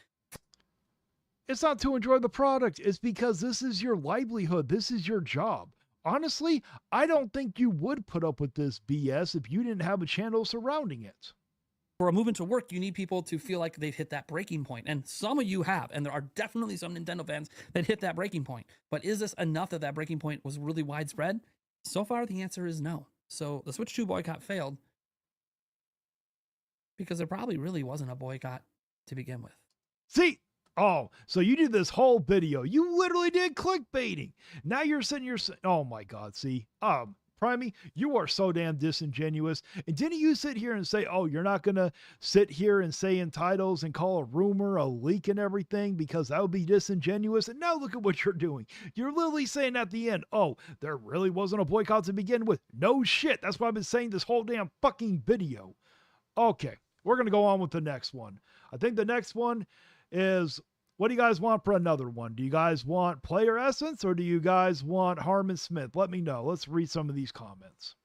It's not to enjoy the product. It's because this is your livelihood. This is your job. Honestly, I don't think you would put up with this BS if you didn't have a channel surrounding it. For a movement to work, you need people to feel like they've hit that breaking point. And some of you have, and there are definitely some Nintendo fans that hit that breaking point. But is this enough that that breaking point was really widespread? So far, the answer is no. So the Switch 2 boycott failed because there probably really wasn't a boycott to begin with. See? Oh, so you did this whole video. You literally did clickbaiting. Now you're sitting here saying, oh my God, see? Primey, you are so damn disingenuous. And didn't you sit here and say, oh, you're not going to sit here and say in titles and call a rumor a leak and everything because that would be disingenuous? And now look at what you're doing. You're literally saying at the end, oh, there really wasn't a boycott to begin with. No shit. That's what I've been saying this whole damn fucking video. Okay, we're going to go on with the next one. I think the next one is, what do you guys want for another one? Do you guys want Player Essence or do you guys want Harmon Smith? Let me know. Let's read some of these comments.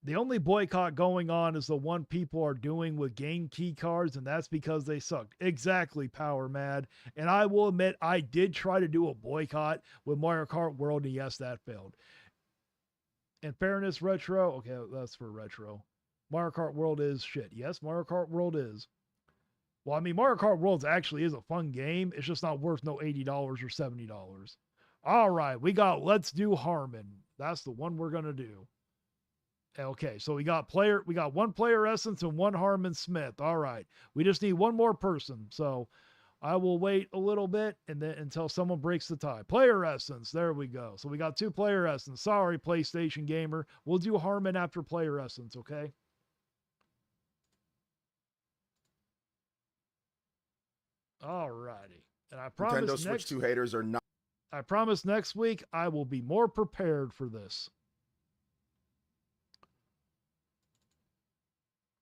The only boycott going on is the one people are doing with game key cards, and that's because they suck. Exactly, Power Mad. And I will admit, I did try to do a boycott with Mario Kart World, and yes, that failed. In fairness, Retro, okay, that's for Retro. Mario Kart World is shit. Yes, Mario Kart World is. Well, I mean, Mario Kart World actually is a fun game. It's just not worth no $80 or $70. All right, we got Let's Do Harmon. That's the one we're going to do. Okay, so we got one Player Essence and one Harmon Smith. All right, we just need one more person. So I will wait a little bit and then until someone breaks the tie. Player Essence. There we go. So we got 2 Player Essence. Sorry, PlayStation Gamer. We'll do Harmon after Player Essence, okay? Alrighty. And I promise Nintendo Switch 2 haters are not. I promise next week I will be more prepared for this.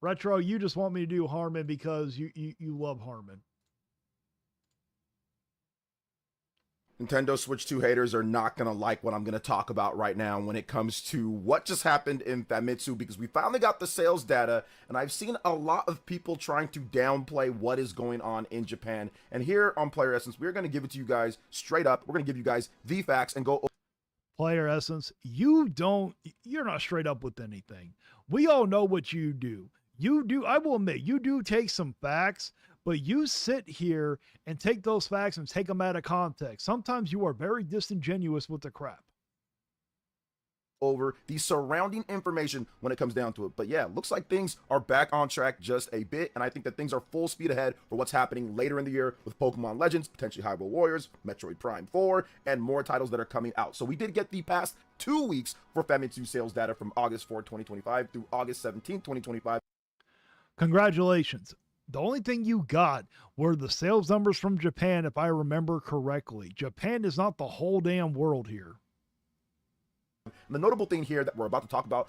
Retro, you just want me to do Harmon because you love Harmon. Nintendo Switch 2 haters are not going to like what I'm going to talk about right now when it comes to what just happened in Famitsu, because we finally got the sales data, and I've seen a lot of people trying to downplay what is going on in Japan. And here on Player Essence, we're going to give it to you guys straight up. We're going to give you guys the facts and go. Player Essence, you're not straight up with anything. We all know what you do. I will admit, you do take some facts, but you sit here and take those facts and take them out of context. Sometimes you are very disingenuous with the crap. Over the surrounding information when it comes down to it. But yeah, looks like things are back on track just a bit, and I think that things are full speed ahead for what's happening later in the year with Pokemon Legends, potentially Hyrule Warriors, Metroid Prime 4, and more titles that are coming out. So we did get the past 2 weeks for Famitsu sales data from August 4, 2025 through August 17, 2025. Congratulations. The only thing you got were the sales numbers from Japan, if I remember correctly. Japan is not the whole damn world here. And the notable thing here that we're about to talk about.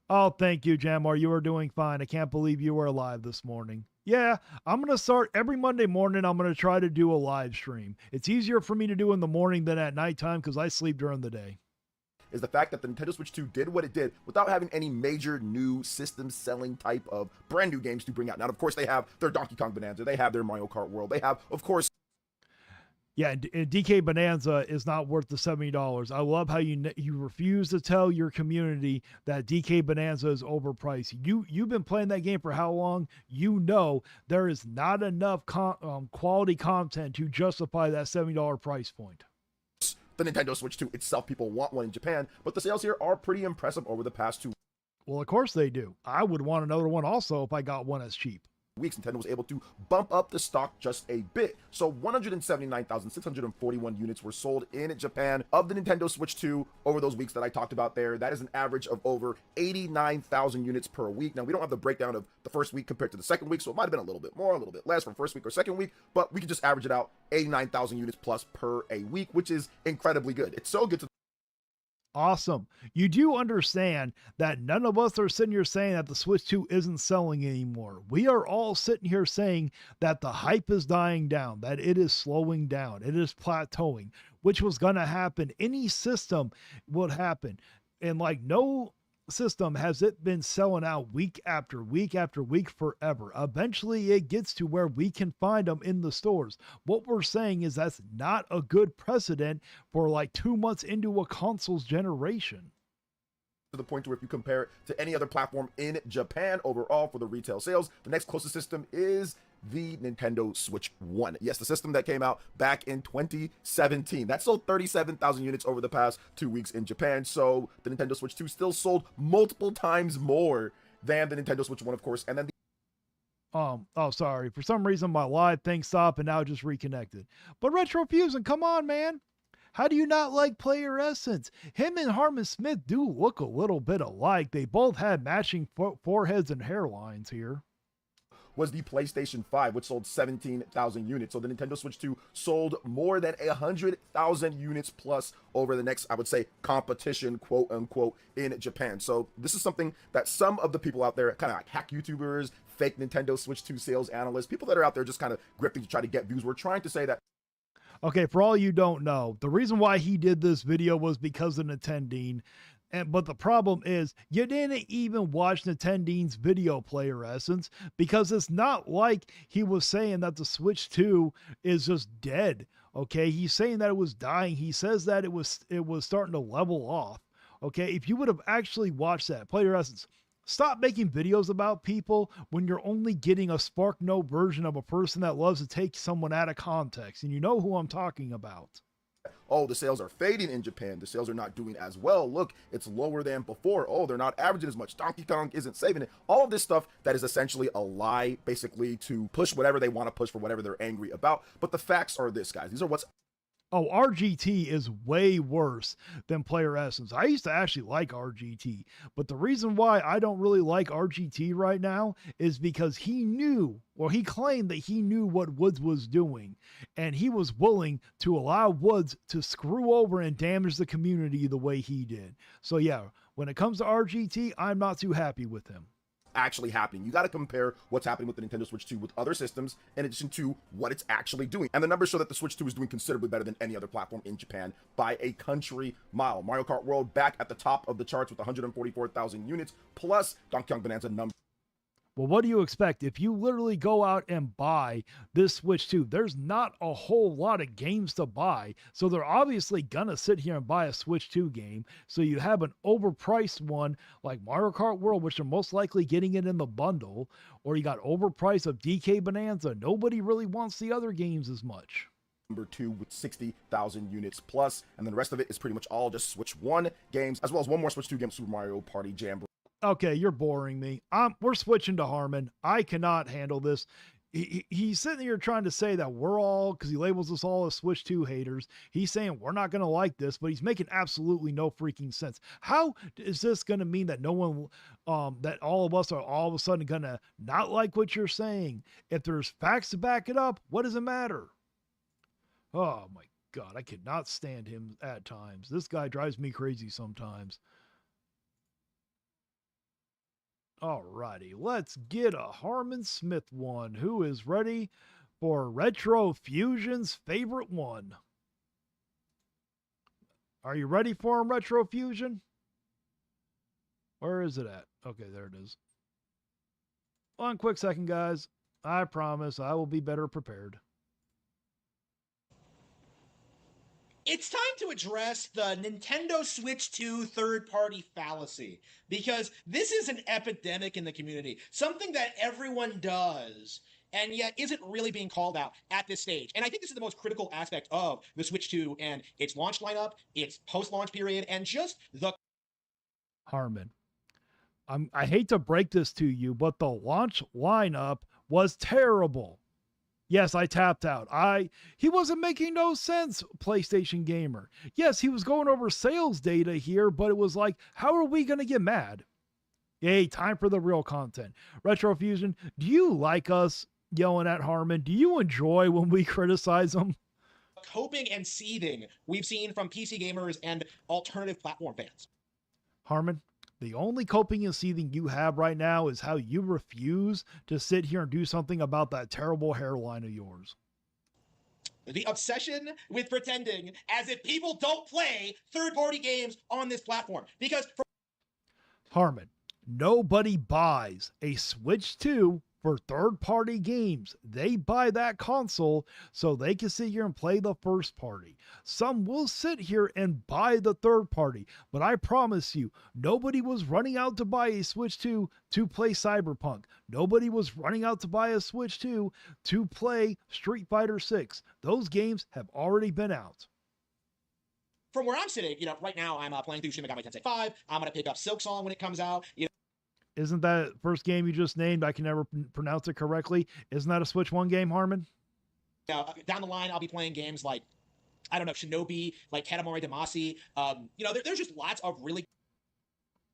Oh, thank you, Jamar. You are doing fine. I can't believe you were alive this morning. Yeah, I'm going to start every Monday morning. I'm going to try to do a live stream. It's easier for me to do in the morning than at nighttime because I sleep during the day. Is the fact that the Nintendo Switch 2 did what it did without having any major new system selling type of brand new games to bring out. Now, of course, they have their Donkey Kong Bonanza. They have their Mario Kart World. They have, of course. Yeah, and DK Bonanza is not worth the $70. I love how you refuse to tell your community that DK Bonanza is overpriced. You've been playing that game for how long? You know there is not enough quality content to justify that $70 price point. The Nintendo Switch 2 itself, people want one in Japan, but the sales here are pretty impressive over the past 2 Well, of course they do. I would want another one also if I got one as cheap. weeks. Nintendo was able to bump up the stock just a bit. So 179,641 units were sold in Japan of the Nintendo Switch 2 over those weeks that I talked about there. That is an average of over 89,000 units per week. Now, we don't have the breakdown of the first week compared to the second week, so it might have been a little bit more, a little bit less from first week or second week, but we can just average it out 89,000 units plus per a week, which is incredibly good. It's so good to Awesome. You do understand that none of us are sitting here saying that the Switch 2 isn't selling anymore. We are all sitting here saying that the hype is dying down, that it is slowing down, it is plateauing, which was going to happen. Any system would happen. And like no system has it been selling out week after week after week forever. Eventually it gets to where we can find them in the stores. What we're saying is that's not a good precedent for like 2 months into a console's generation. the point where if you compare it to any other platform in Japan overall for the retail sales, the next closest system is the Nintendo Switch 1. Yes, the system that came out back in 2017. That sold 37,000 units over the past 2 weeks in Japan. So the Nintendo Switch 2 still sold multiple times more than the Nintendo Switch 1, of course. And then Oh, sorry. For some reason, my live thing stopped and now it just reconnected. But Retrofusion, come on, man. How do you not like Player Essence? Him and Harmon Smith do look a little bit alike. They both had matching foreheads and hairlines here. Was the PlayStation 5, which sold 17,000 units. So the Nintendo Switch 2 sold more than 100,000 units plus over the next, I would say, competition, quote unquote, in Japan. So this is something that some of the people out there, kind of like hack YouTubers, fake Nintendo Switch 2 sales analysts, people that are out there just kind of grifting to try to get views, we're trying to say that. Okay, for all you don't know, the reason why he did this video was because of Nintendine. But the problem is you didn't even watch Nintendine's video, Player Essence, because it's not like he was saying that the Switch 2 is just dead. Okay, he's saying that it was dying. He says that it was starting to level off. Okay, if you would have actually watched that, Player Essence, stop making videos about people when you're only getting a Spark Note version of a person that loves to take someone out of context. And you know who I'm talking about. Oh, the sales are fading in Japan. The sales are not doing as well. Look, it's lower than before. Oh, they're not averaging as much. Donkey Kong isn't saving it. All of this stuff that is essentially a lie, basically to push whatever they want to push for whatever they're angry about. But the facts are this, guys. These are what's Oh, RGT is way worse than Player Essence. I used to actually like RGT, but the reason why I don't really like RGT right now is because he knew, or he claimed that he knew what Woods was doing, and he was willing to allow Woods to screw over and damage the community the way he did. So yeah, when it comes to RGT, I'm not too happy with him. actually happening. You got to compare what's happening with the Nintendo Switch 2 with other systems in addition to what it's actually doing. And the numbers show that the Switch 2 is doing considerably better than any other platform in Japan by a country mile. Mario Kart World back at the top of the charts with 144,000 units, plus Donkey Kong Bonanza number. Well, what do you expect? If you literally go out and buy this Switch 2, there's not a whole lot of games to buy. So they're obviously going to sit here and buy a Switch 2 game. So you have an overpriced one like Mario Kart World, which are most likely getting it in the bundle, or you got overpriced of DK Bonanza. Nobody really wants the other games as much. Number 2 with 60,000 units plus, and then the rest of it is pretty much all just Switch 1 games, as well as one more Switch 2 game, Super Mario Party Jamboree. Okay, you're boring me. We're switching to Harmon. I cannot handle this. He's sitting here trying to say that we're all, because he labels us all as Switch 2 haters. He's saying we're not going to like this, but he's making absolutely no freaking sense. How is this going to mean that no one, that all of us are all of a sudden going to not like what you're saying? If there's facts to back it up, what does it matter? Oh my God, I cannot stand him at times. This guy drives me crazy sometimes. Alrighty, let's get a Harmon Smith one who is ready for Retro Fusion's favorite one. Are you ready for him, Retro Fusion? Where is it at? Okay, there it is. One quick second, guys. I promise I will be better prepared. It's time to address the Nintendo Switch 2 third-party fallacy, because this is an epidemic in the community, something that everyone does, and yet isn't really being called out at this stage. And I think this is the most critical aspect of the Switch 2 and its launch lineup, its post-launch period, and just the... Harmon, I hate to break this to you, but the launch lineup was terrible. Yes, I tapped out. He wasn't making no sense, PlayStation Gamer. Yes, he was going over sales data here, but it was like, how are we going to get mad? Hey, time for the real content. Retro Fusion, do you like us yelling at Harmon? Do you enjoy when we criticize him? coping and seething we've seen from PC gamers and alternative platform fans. Harmon, the only coping and seething you have right now is how you refuse to sit here and do something about that terrible hairline of yours. The obsession with pretending as if people don't play third-party games on this platform. Because Harmon, nobody buys a Switch 2 for third-party games. They buy that console so they can sit here and play the first party. Some will sit here and buy the third party, but I promise you, nobody was running out to buy a Switch 2 to play Cyberpunk. Nobody was running out to buy a Switch 2 to play Street Fighter 6. Those games have already been out. from where I'm sitting, right now I'm playing through Shin Megami Tensei 5. I'm going to pick up Silksong when it comes out. Isn't that first game you just named? I can never pronounce it correctly. Isn't that a Switch 1 game, Harmon? Down the line, I'll be playing games like, I don't know, Shinobi, like Katamari Damacy. There's just lots of really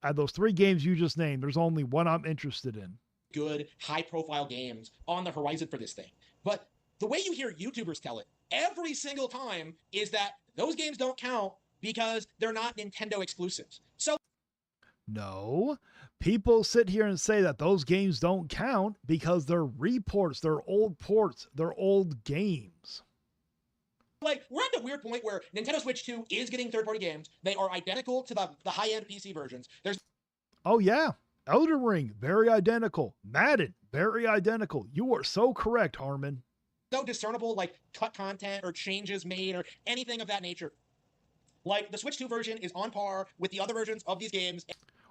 Out of those three games you just named, there's only one I'm interested in. good, high-profile games on the horizon for this thing. But the way you hear YouTubers tell it every single time is that those games don't count because they're not Nintendo exclusives. So No, people sit here and say that those games don't count because they're reports, they're old ports, they're old games. we're at the weird point where Nintendo Switch 2 is getting third-party games. They are identical to the high-end PC versions. There's Oh yeah, Elden Ring, very identical. Madden, very identical. You are so correct, Harmon. no discernible cut content or changes made or anything of that nature. The Switch 2 version is on par with the other versions of these games.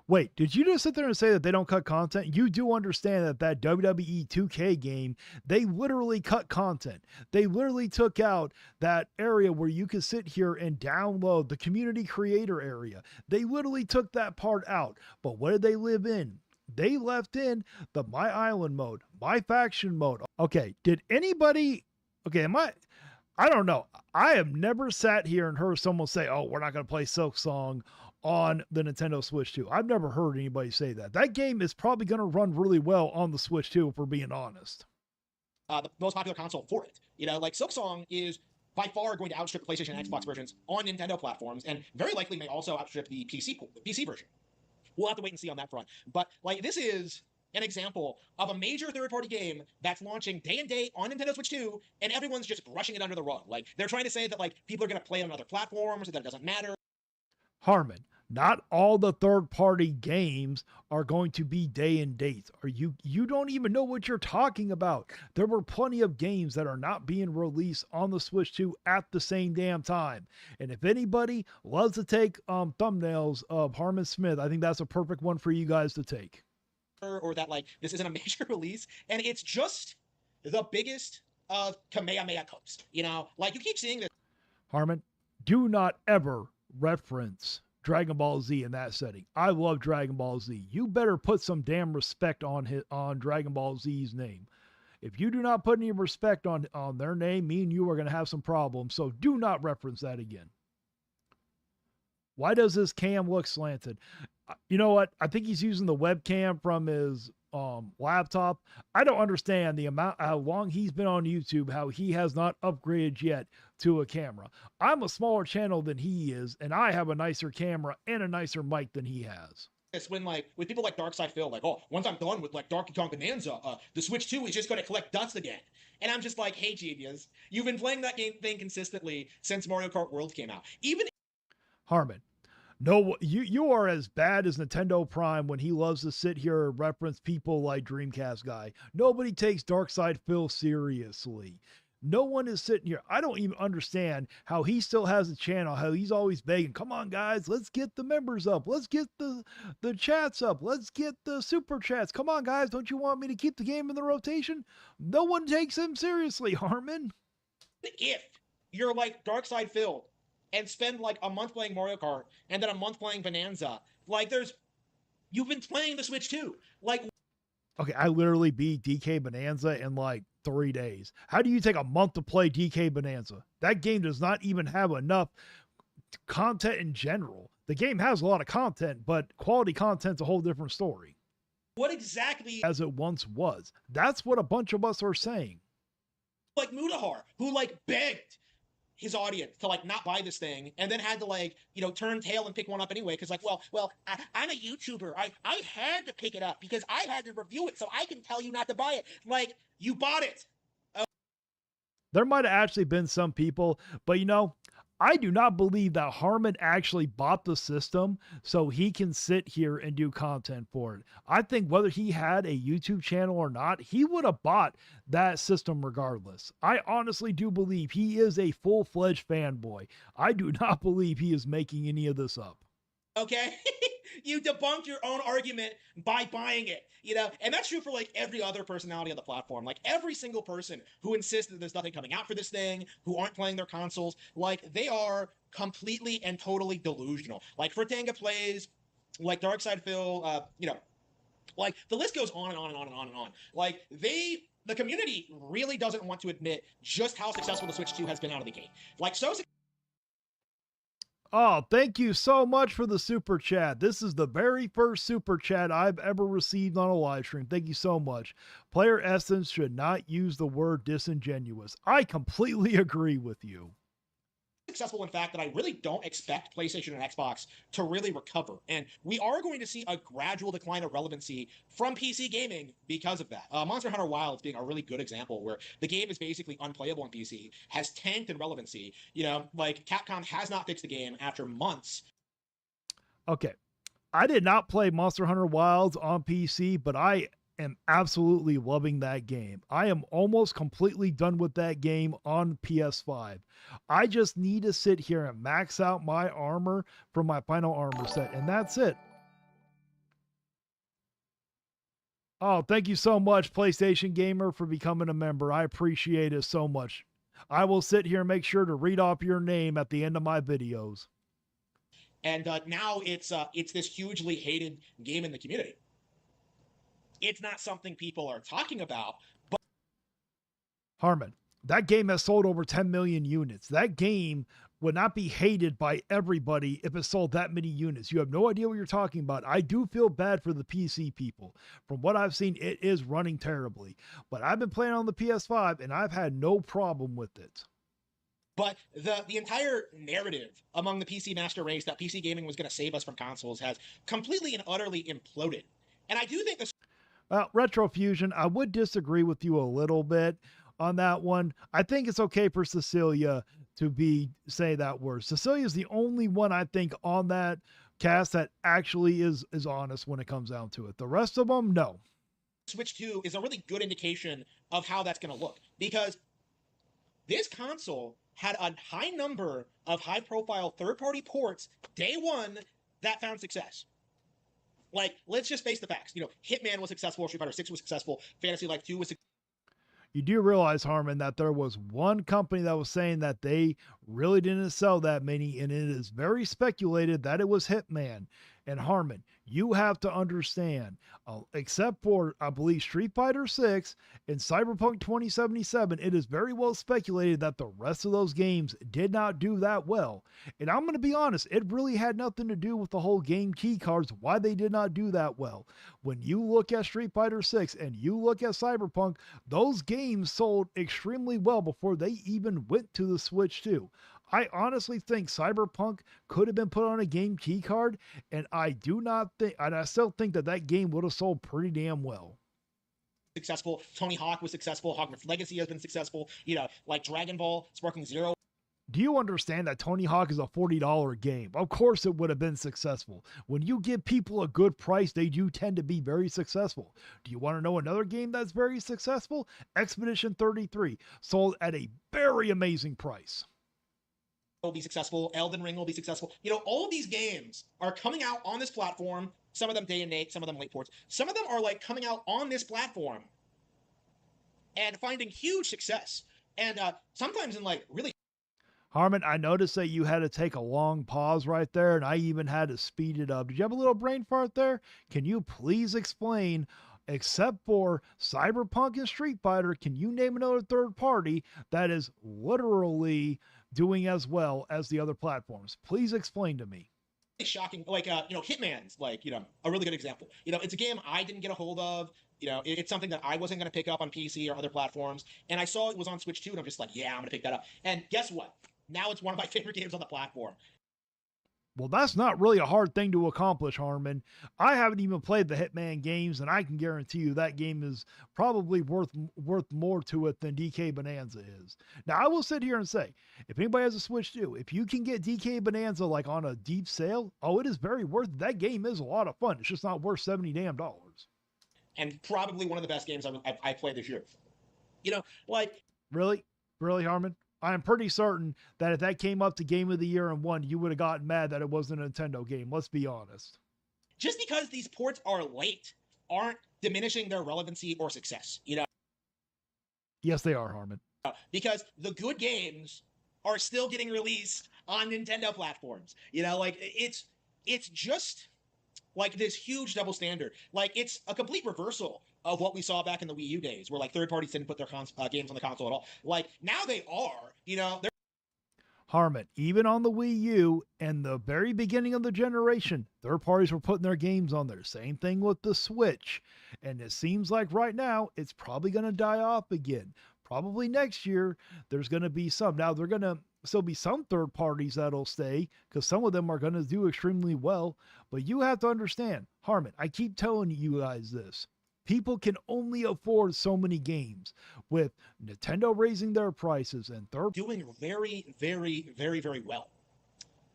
Wait, did you just sit there and say that they don't cut content? You do understand that that WWE 2K game, they literally cut content. They literally took out that area where you could sit here and download the community creator area. They literally took that part out. But what did they live in? They left in the My Island mode, My Faction mode. Okay, did anybody... Okay, I don't know. I have never sat here and heard someone say, oh, we're not going to play Silksong on the Nintendo Switch 2. I've never heard anybody say that. That game is probably going to run really well on the Switch 2, if we're being honest. The most popular console for it. You know, like Silksong is by far going to outstrip PlayStation and Xbox versions on Nintendo platforms, and very likely may also outstrip the PC version. We'll have to wait and see on that front. But like, this is an example of a major third-party game that's launching day and date on Nintendo Switch 2, and everyone's just brushing it under the rug. Like, they're trying to say that like people are going to play it on other platforms, and that it doesn't matter. Harmon, not all the third-party games are going to be day and dates. You don't even know what you're talking about. There were plenty of games that are not being released on the Switch 2 at the same damn time. And if anybody loves to take thumbnails of Harmon Smith, I think that's a perfect one for you guys to take. Or that like this isn't a major release, and it's just the biggest of Kamehameha Cups. You know, like you keep seeing this. Harmon, do not ever reference Dragon Ball Z in that setting. I love Dragon Ball Z. You better put some damn respect on Dragon Ball Z's name. If you do not put any respect on their name, me and you are going to have some problems. So do not reference that again. Why does this cam look slanted? You know what? I think he's using the webcam from his laptop. I don't understand the amount, how long he's been on YouTube, how he has not upgraded yet to a camera. I'm a smaller channel than he is, and I have a nicer camera and a nicer mic than he has. It's when like with people like Darkside Phil, like, oh, once I'm done with like Donkey Kong Bonanza, the Switch 2 is just going to collect dust again. And I'm just like, hey, genius, you've been playing that game thing consistently since Mario Kart World came out. Even Harmon, no, you are as bad as Nintendo Prime when he loves to sit here and reference people like Dreamcast Guy. Nobody takes Darkside Phil seriously. No one is sitting here. I don't even understand how he still has a channel, how he's always begging, come on, guys, let's get the members up. Let's get the chats up. Let's get the super chats. Come on, guys, don't you want me to keep the game in the rotation? No one takes him seriously, Harmon. if you're like Darkside Phil and spend like a month playing Mario Kart and then a month playing Bonanza, like you've been playing the Switch too. Like, okay, I literally beat DK Bonanza in like 3 days. How do you take a month to play DK Bonanza? That game does not even have enough content in general. The game has a lot of content, but quality content's a whole different story. what exactly? As it once was. That's what a bunch of us are saying. Like Mudahar, who like begged his audience to like not buy this thing, and then had to like, you know, turn tail and pick one up anyway, because like, I'm a YouTuber. I had to pick it up because I had to review it, so I can tell you not to buy it. Like, you bought it. There might have actually been some people, but you know, I do not believe that Harmon actually bought the system so he can sit here and do content for it. I think whether he had a YouTube channel or not, he would have bought that system regardless. I honestly do believe he is a full-fledged fanboy. I do not believe he is making any of this up. Okay? You debunked your own argument by buying it, you know? And that's true for like every other personality on the platform. Like every single person who insists that there's nothing coming out for this thing, who aren't playing their consoles, like they are completely and totally delusional. Like Fratanga Plays, like Darkside Phil, you know, like the list goes on and on and on and on and on. Like the community really doesn't want to admit just how successful the Switch 2 has been out of the gate. Like Oh, thank you so much for the super chat. This is the very first super chat I've ever received on a live stream. Thank you so much. Player Essence should not use the word disingenuous. I completely agree with you. Successful in fact that I really don't expect PlayStation and Xbox to really recover, and we are going to see a gradual decline of relevancy from PC gaming because of that. Monster Hunter Wilds being a really good example where the game is basically unplayable on PC, has tanked in relevancy. You know, like Capcom has not fixed the game after months. Okay, I did not play Monster Hunter Wilds on PC, but I am absolutely loving that game. I am almost completely done with that game on PS5. I just need to sit here and max out my armor from my final armor set, and that's it. Oh, thank you so much, PlayStation Gamer, for becoming a member. I appreciate it so much. I will sit here and make sure to read off your name at the end of my videos. And now it's this hugely hated game in the community. It's not something people are talking about. But Harmon, that game has sold over 10 million units. That game would not be hated by everybody if it sold that many units. You have no idea what you're talking about. I do feel bad for the PC people. From what I've seen, it is running terribly. But I've been playing on the PS5 and I've had no problem with it. But the entire narrative among the PC master race that PC gaming was going to save us from consoles has completely and utterly imploded. And I do think this. Well, Retrofusion, I would disagree with you a little bit on that one. I think it's okay for Cecilia to say that word. Cecilia is the only one I think on that cast that actually is honest when it comes down to it. The rest of them, no. Switch 2 is a really good indication of how that's going to look, because this console had a high number of high-profile third-party ports day one that found success. Like, let's just face the facts. You know, Hitman was successful, Street Fighter 6 was successful, Fantasy Life 2 was successful. You do realize, Harmon, that there was one company that was saying that they really didn't sell that many, and it is very speculated that it was Hitman. And Harmon, you have to understand, except for, I believe, Street Fighter 6 and Cyberpunk 2077, it is very well speculated that the rest of those games did not do that well. And I'm going to be honest, it really had nothing to do with the whole game key cards, why they did not do that well. When you look at Street Fighter 6 and you look at Cyberpunk, those games sold extremely well before they even went to the Switch 2. I honestly think Cyberpunk could have been put on a game key card, and I still think that game would have sold pretty damn well. Successful. Tony Hawk was successful. Hogwarts Legacy has been successful. You know, like Dragon Ball, Sparking Zero. Do you understand that Tony Hawk is a $40 game? Of course it would have been successful. When you give people a good price, they do tend to be very successful. Do you want to know another game that's very successful? Expedition 33 sold at a very amazing price. Will be successful. Elden Ring will be successful. You know, all of these games are coming out on this platform. Some of them day and date, some of them late ports. Some of them are like coming out on this platform and finding huge success. And sometimes in like really. Harmon, I noticed that you had to take a long pause right there, and I even had to speed it up. Did you have a little brain fart there? Can you please explain, except for Cyberpunk and Street Fighter, can you name another third party that is literally doing as well as the other platforms? Please explain to me. Shocking, like you know, Hitman's like, you know, a really good example. You know, it's a game I didn't get a hold of. You know, it's something that I wasn't going to pick up on PC or other platforms, and I saw it was on Switch 2, and I'm just like, yeah, I'm going to pick that up. And guess what? Now it's one of my favorite games on the platform. Well, that's not really a hard thing to accomplish, Harmon. I haven't even played the Hitman games, and I can guarantee you that game is probably worth more to it than DK Bonanza is. Now, I will sit here and say, if anybody has a Switch 2, if you can get DK Bonanza like on a deep sale, oh, it is very worth it. That game is a lot of fun. It's just not worth $70 damn. And probably one of the best games I played this year. You know, like. Really, Harmon? I am pretty certain that if that came up to Game of the Year and won, you would have gotten mad that it wasn't a Nintendo game. Let's be honest. Just because these ports are late aren't diminishing their relevancy or success, you know? Yes, they are, Harmon. Because the good games are still getting released on Nintendo platforms. You know, like, it's just like this huge double standard. Like, it's a complete reversal of what we saw back in the Wii U days, where like third parties didn't put their games on the console at all. Like now they are, you know. Harmon, even on the Wii U and the very beginning of the generation, third parties were putting their games on there. Same thing with the Switch. And it seems like right now it's probably going to die off again. Probably next year there's going to be some. Now they're going to still be some third parties that'll stay because some of them are going to do extremely well. But you have to understand, Harmon, I keep telling you guys this. People can only afford so many games. With Nintendo raising their prices and doing very, very, very, very well.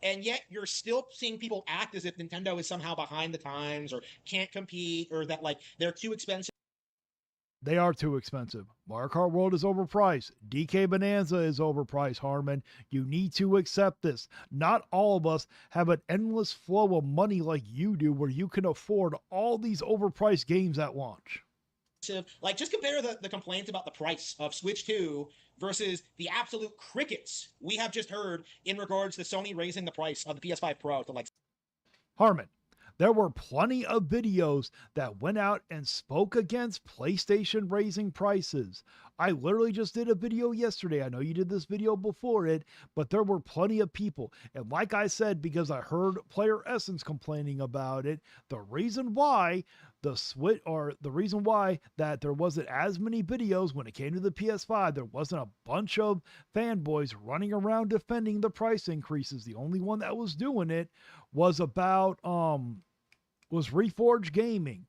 And yet you're still seeing people act as if Nintendo is somehow behind the times or can't compete or that like they're too expensive. They are too expensive. Mario Kart World is overpriced. DK Bonanza is overpriced, Harmon. You need to accept this. Not all of us have an endless flow of money like you do where you can afford all these overpriced games at launch. Like, just compare the complaints about the price of Switch 2 versus the absolute crickets we have just heard in regards to Sony raising the price of the PS5 Pro to like. Harmon, there were plenty of videos that went out and spoke against PlayStation raising prices. I literally just did a video yesterday. I know you did this video before it, but there were plenty of people. And like I said, because I heard Player Essence complaining about it, the reason why that there wasn't as many videos when it came to the PS5, there wasn't a bunch of fanboys running around defending the price increases. The only one that was doing it was about was Reforged Gaming,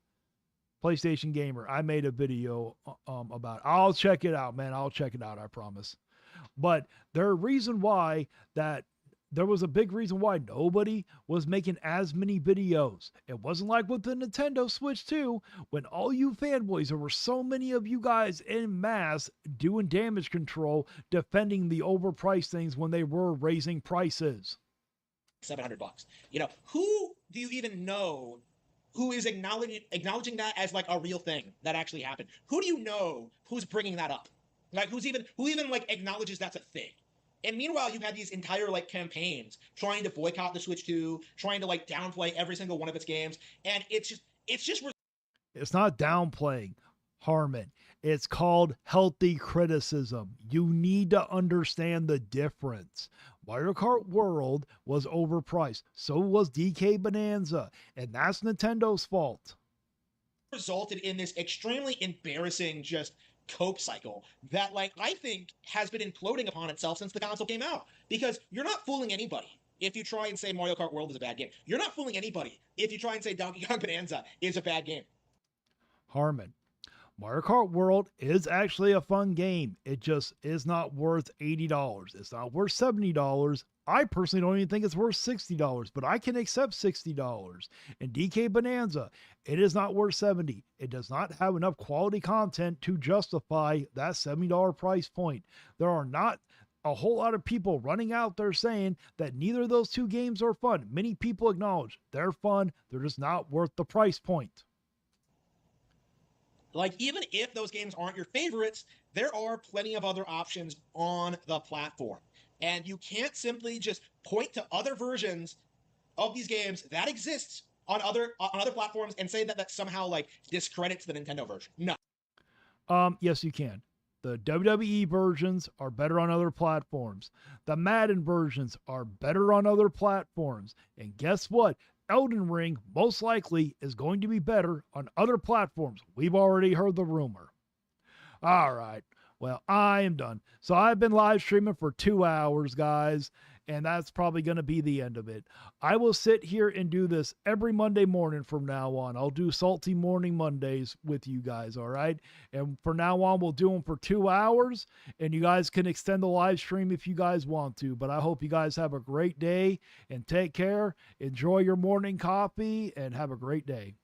PlayStation Gamer. I made a video about it. I'll check it out, man. I'll check it out, I promise. But there was a big reason why nobody was making as many videos. It wasn't like with the Nintendo Switch 2, when all you fanboys, there were so many of you guys en masse doing damage control, defending the overpriced things when they were raising prices. $700. You know, who do you even know who is acknowledging that as like a real thing that actually happened? Who do you know who's bringing that up? Like, who even like acknowledges that's a thing? And meanwhile, you've had these entire like campaigns trying to boycott the Switch 2, trying to like downplay every single one of its games, and it's not downplaying, Harmon. It's called healthy criticism. You need to understand the difference. Mario Kart World was overpriced. So was DK Bonanza. And that's Nintendo's fault. resulted in this extremely embarrassing just cope cycle that, like, I think has been imploding upon itself since the console came out. Because you're not fooling anybody if you try and say Mario Kart World is a bad game. You're not fooling anybody if you try and say Donkey Kong Bonanza is a bad game. Harmon, Mario Kart World is actually a fun game. It just is not worth $80. It's not worth $70. I personally don't even think it's worth $60, but I can accept $60. And DK Bonanza, it is not worth $70. It does not have enough quality content to justify that $70 price point. There are not a whole lot of people running out there saying that neither of those two games are fun. Many people acknowledge they're fun. They're just not worth the price point. Like, even if those games aren't your favorites, there are plenty of other options on the platform. And you can't simply just point to other versions of these games that exists on other platforms and say that that somehow, like, discredits the Nintendo version. No. Yes, you can. The WWE versions are better on other platforms. The Madden versions are better on other platforms. And guess what? Elden Ring most likely is going to be better on other platforms. We've already heard the rumor. All right. Well, I am done. So I've been live streaming for 2 hours, guys, and that's probably going to be the end of it. I will sit here and do this every Monday morning from now on. I'll do Salty Morning Mondays with you guys, all right? And from now on, we'll do them for 2 hours, and you guys can extend the live stream if you guys want to. But I hope you guys have a great day, and take care. Enjoy your morning coffee, and have a great day.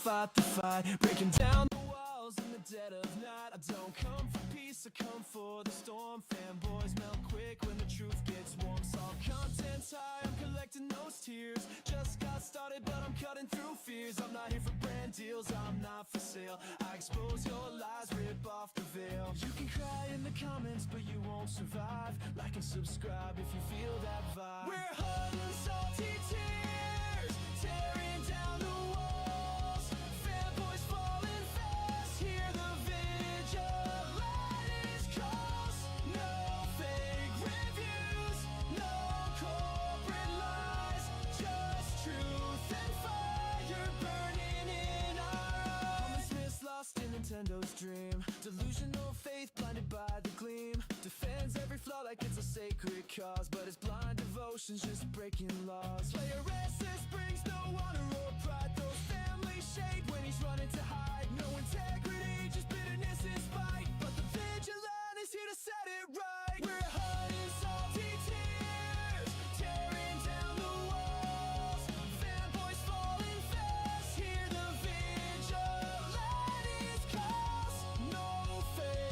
Fight the fight, breaking down the walls in the dead of night. I don't come for peace, I come for the storm. Fanboys melt quick when the truth gets warm. Salt content's high, I'm collecting those tears. Just got started, but I'm cutting through fears. I'm not here for brand deals, I'm not for sale. I expose your lies, rip off the veil. You can cry in the comments, but you won't survive. Like and subscribe if you feel that vibe. We're hunting salty tears, tearing down the walls. Fanboys falling fast, hear the vigilantes calls. No fake reviews, no corporate lies, just truth and fire burning in our eyes. Promise lost in Nintendo's dream, delusional faith blinded by the gleam. Defends every flaw like it's a sacred cause, but his blind devotion's just breaking laws. Player SS brings no honor or pride, throws family shade when he's running to hide. No integrity, just bitterness and spite, but the vigilante's here to set it right. We're hunting salty tears, tearing down the walls. Fanboys falling fast, hear the vigilante's calls. No fake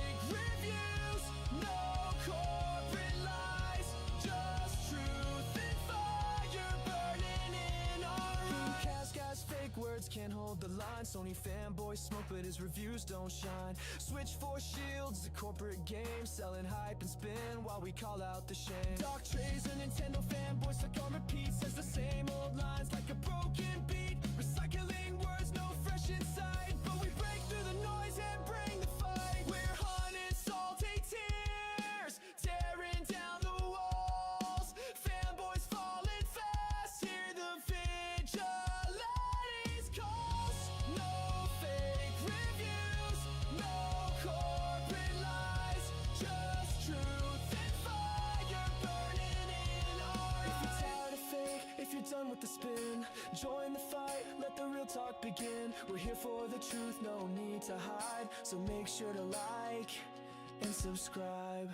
line. Sony fanboy smoke, but his reviews don't shine. Switch for shields, the corporate game, selling hype and spin while we call out the shame. Dark trays and Nintendo fanboys stuck on repeat, says the same old lines like a broken beat. Recycling words, no fresh inside, but we break through the noise and bring the fight. We're hunting salty tears, tearing down the walls. Fanboys falling fast, hear the vigilantes calls. No fake reviews, no corporate lies, just truth and fire burning in our eyes. If you're tired of fake, if you're done with the spin, join the fight, let the real talk begin. We're here for the truth, no need to hide, so make sure to like and subscribe.